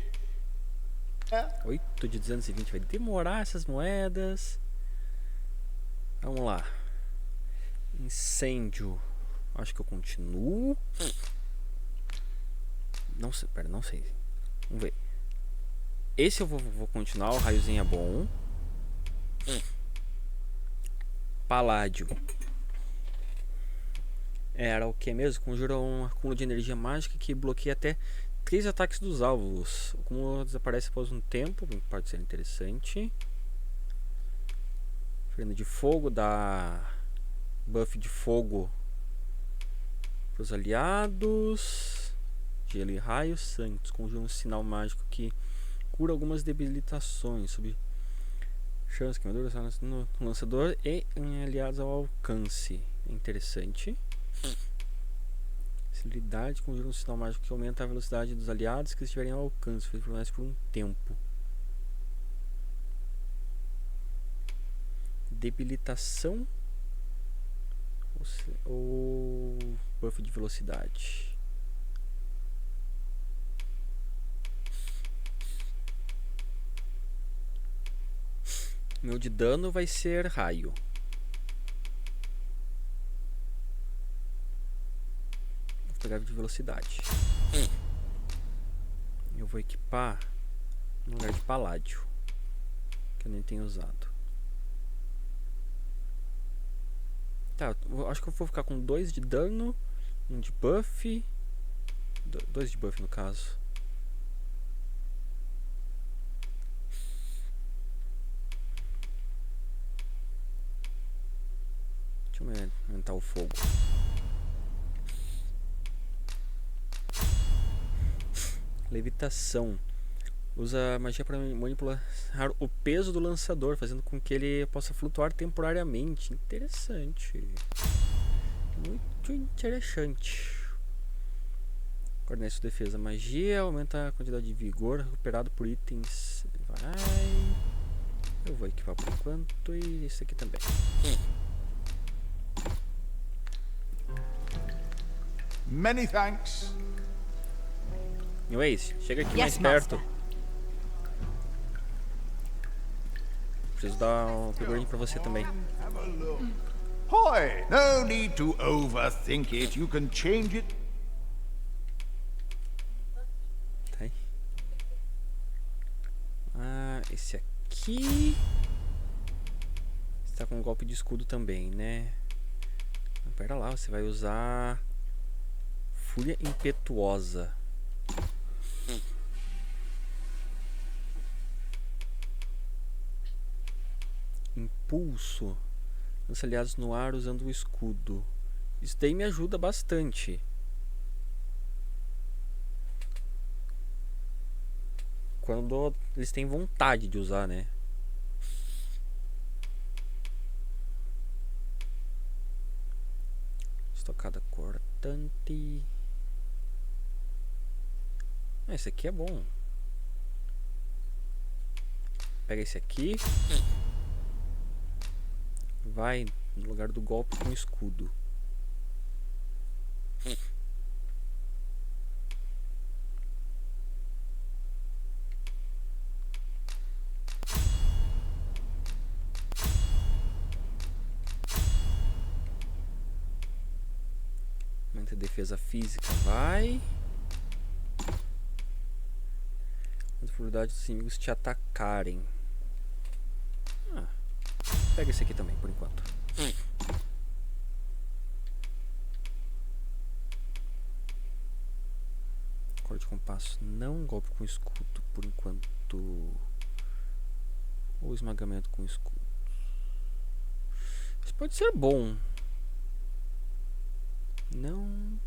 8 de 220, vai demorar essas moedas. Vamos lá. Incêndio. Acho que eu continuo. Não sei, pera, não sei. Vamos ver. Esse eu vou continuar, o raiozinho é bom. Paládio. Era o que mesmo? Conjura um acúmulo de energia mágica que bloqueia até 3 ataques dos alvos. O acúmulo desaparece após um tempo, pode ser interessante. Freno de fogo dá buff de fogo para os aliados. Gelo e raio. Santos conjura um sinal mágico que cura algumas debilitações sob chamas, queimaduras no lançador e em aliados ao alcance. É interessante. Facilidade conjura um sinal mágico que aumenta a velocidade dos aliados que estiverem ao alcance. Permanece por um tempo. Debilitação ou buff de velocidade. Meu de dano vai ser raio. Vou pegar de velocidade. Eu vou equipar no lugar de paládio, que eu nem tenho usado. Tá, eu acho que eu vou ficar com 2 de dano, 1 de buff. 2 de buff no caso. Deixa eu aumentar o fogo. Levitação. Usa magia para manipular o peso do lançador, fazendo com que ele possa flutuar temporariamente. Interessante. Muito interessante. Coordenate sua defesa. Magia aumenta a quantidade de vigor recuperado por itens. Vai. Eu vou equipar por enquanto. E isso aqui também. Many thanks. Meu Ace, chega aqui mais perto. Preciso dar um figurinho pra você também. Hoy, no need to overthink it. You can change it. Tá aí. Ah, esse aqui está com um golpe de escudo também, né? Pera lá, você vai usar Fúria Impetuosa. Impulso. Lança aliados no ar usando o escudo. Isso daí me ajuda bastante. quando eles têm vontade de usar, né? Estocada cortante. Esse aqui é bom. Pega esse aqui. Vai no lugar do golpe com escudo. Aumenta a defesa física, vai. A probabilidade dos inimigos te atacarem. Pega esse aqui também, por enquanto. Corte de compasso, não golpe com escudo, por enquanto. Ou esmagamento com escudo. Isso pode ser bom. Não.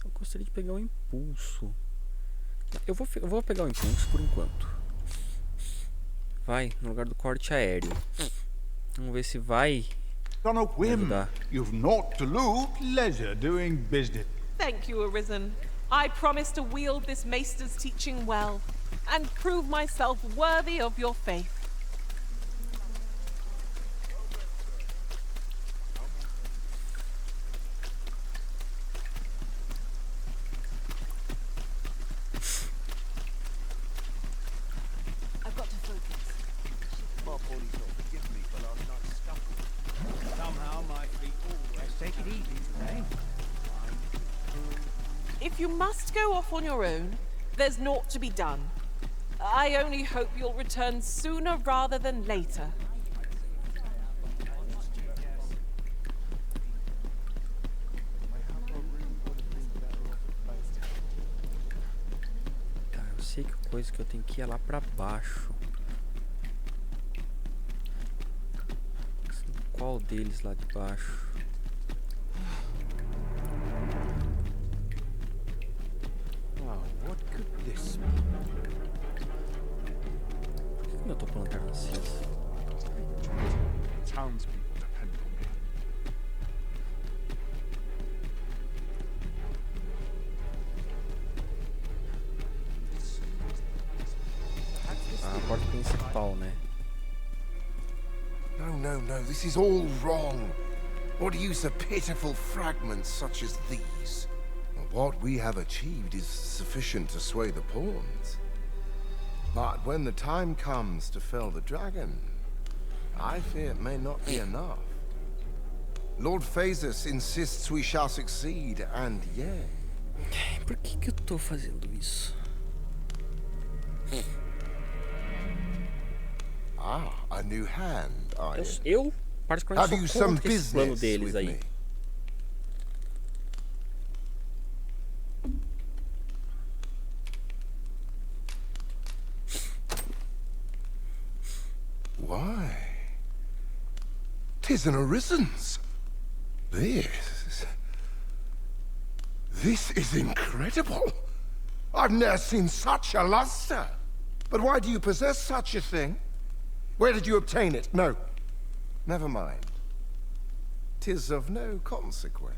Eu gostaria de pegar o impulso. Eu vou pegar o impulso por enquanto. Vai no lugar do corte aéreo. Vamos ver se vai On a whim, ajudar. you've naught to lose, leisure doing business. Thank you, Arisen. I promise to wield this maester's teaching well, and prove myself worthy of your faith. I've got to focus. My body's not forgive me for last night's scuffle. Somehow my feet always take it easy today. If you must go off on your own, there's naught to be done. I only hope you'll return sooner rather than later. Tá, eu sei que a coisa que eu tenho que ir é lá pra baixo. Qual deles lá de baixo? Oh, what could this be? Por que eu tô com lanterna acesa? Townspeople depend on me. A porta principal, né? No, this is all wrong. What use of pitiful fragments such as these? What we have achieved is sufficient to sway the pawns. But when the time comes to fell the dragon, I fear it may not be enough. Lord Phasus insists we shall succeed, and yet... Por que eu tô fazendo isso? Ah, a new hand, are you? Eu Have particularmente you sou some contra esse plano business deles with aí. me? Why? 'Tis an arisen's. This is incredible. I've never seen such a luster. But why do you possess such a thing? Where did you obtain it? No. Never mind. 'Tis of no consequence.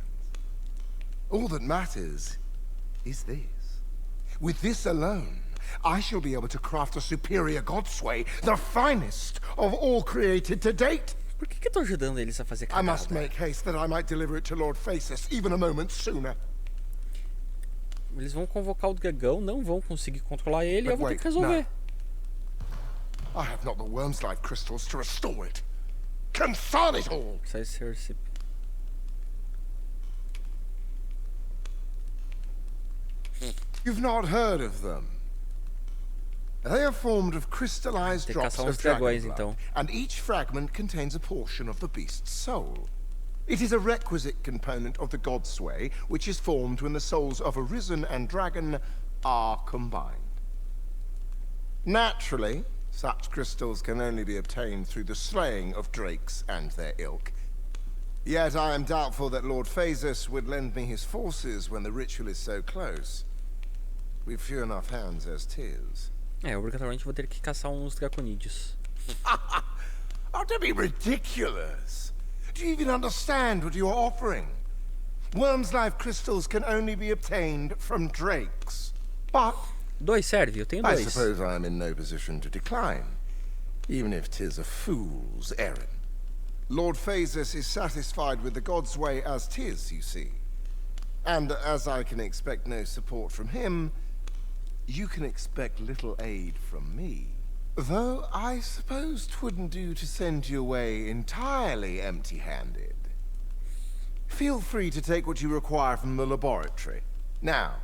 All that matters is this. With this alone, I shall be able to craft a superior godsway, the finest of all created to date. Por que eu tô ajudando eles a fazer I must cagada? make haste that I might deliver it to Lord Phasus even a moment sooner. Eles vão convocar o dragão, não vão conseguir controlar ele, e eu But vou ter wait, que resolver. I have not the worm's life crystals to restore it. Confound it all! Sai Cersei. You've not heard of them. They are formed of crystallized Tem que drops caçar uns of dragon dragões, blood, então. and each fragment contains a portion of the beast's soul. It is a requisite component of the godsway, which is formed when the souls of arisen and dragon are combined. Naturally, such crystals can only be obtained through the slaying of drakes and their ilk. Yet I am doubtful that Lord Phasus would lend me his forces when the ritual is so close. We've few enough hands as 'tis. Obrigatoriamente vou ter que caçar uns draconídeos. Oh, don't be ridiculous. Do you even understand what you're offering? Worm's life crystals can only be obtained from drakes. But 2 serve, eu tenho I 2. suppose I'm in no position to decline, even if 'tis a fool's errand. Lord Phasus is satisfied with the god's way as 'tis, you see. And as I can expect no support from him, you can expect little aid from me. Though I suppose 'twouldn't do to send you away entirely empty-handed. Feel free to take what you require from the laboratory. Now,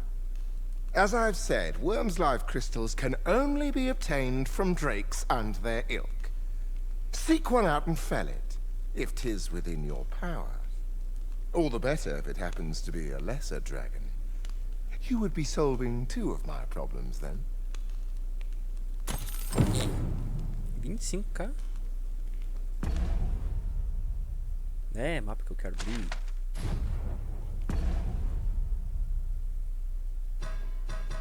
as I've said, Worm's life crystals can only be obtained from drakes and their ilk. Seek one out and fell it, if 'tis within your power. All the better if it happens to be a lesser dragon. You would be solving 2 of my problems then. 25k? É, mapa que eu quero abrir.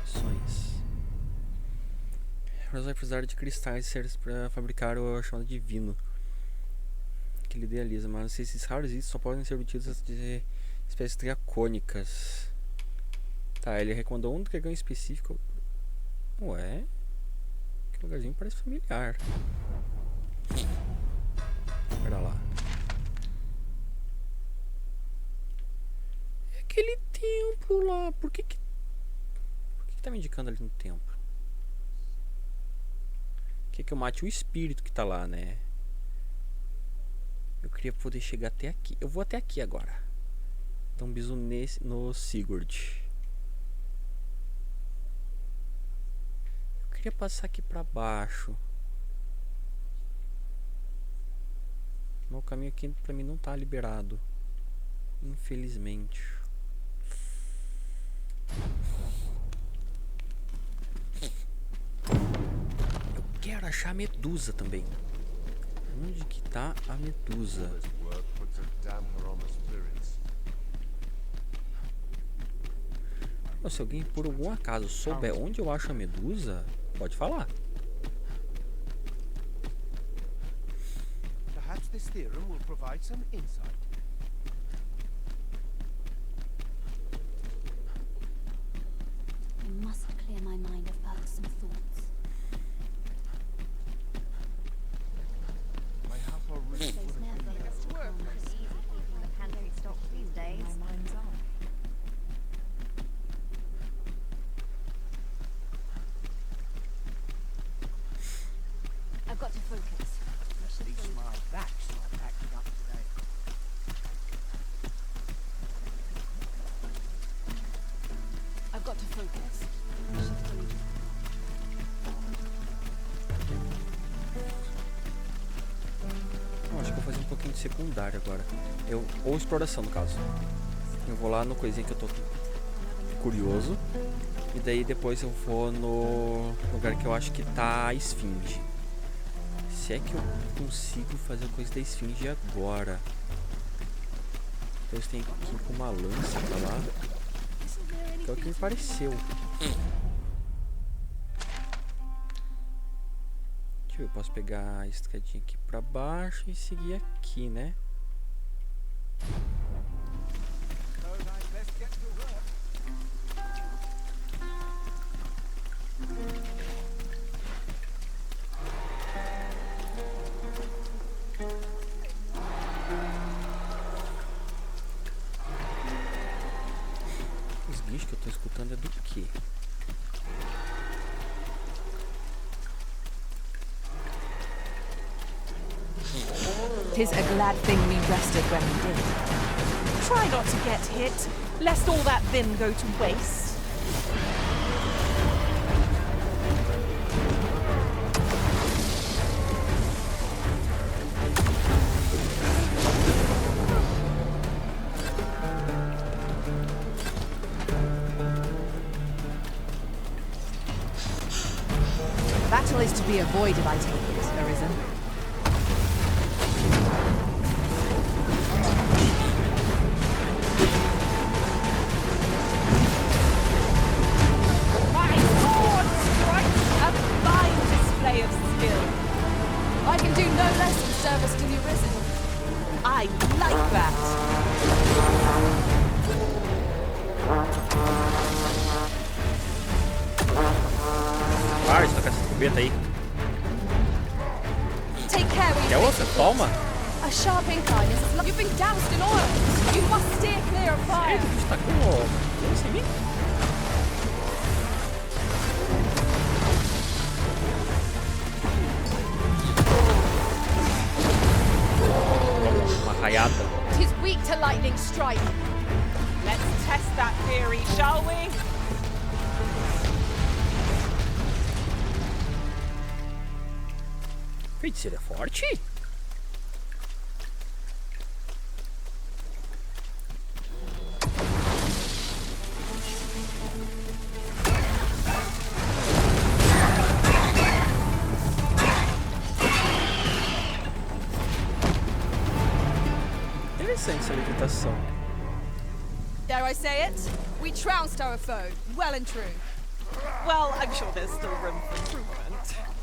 Sonhos. Nós vamos precisar de cristais certos para fabricar o chamado divino que ele idealiza, mas esses raros itens só podem ser obtidos de espécies dracônicas. Tá, ele recomendou um dragão específico. Ué? Que lugarzinho parece familiar. Pera lá. É aquele templo lá. Por que tá me indicando ali no templo? Quer que eu mate o espírito que tá lá, né? Eu queria poder chegar até aqui. Eu vou até aqui agora. Dar um bisu no Sigurd. Eu queria passar aqui pra baixo. Mas o caminho aqui pra mim não tá liberado. Infelizmente. Eu quero achar a medusa também. Onde que tá a medusa? Se alguém por algum acaso souber onde eu acho a medusa, pode falar. Perhaps this theorem will provide some insight. I must clear my mind of irksome thoughts. I have a reason for I've got to focus. At least my back's not acting up today. I've got to focus. Acho que eu vou fazer um pouquinho de secundário agora. Ou exploração, no caso. Eu vou lá no coisinha que eu tô curioso. E daí depois eu vou no lugar que eu acho que tá a esfinge. Se é que eu consigo fazer coisa da esfinge agora. Então eu tenho que ir com uma lança pra lá. Que é o que me pareceu. Deixa eu ver, eu posso pegar a escadinha aqui pra baixo e seguir aqui, né? Os bichos que eu tô escutando é do quê? Tis a glad thing we rested when we did. Try not to get hit, lest all that vim go to waste. Battle is to be avoided, I take it, Arisen. My sword strikes above! I like that. Para de tocar essa trombeta aí. Take care when Quer you outra? Toma. A sharp incline is as you've been doused in oil. You must steer clear of fire. Sério, o bicho tá com isso em mim? Uma raiada. Tis weak to lightning strike. Let's test that theory, shall we? Feiticeiro é forte? Interessante essa levitação. Dare I say it? We trounced our foe, well and true. Well, I'm sure there's still room for improvement.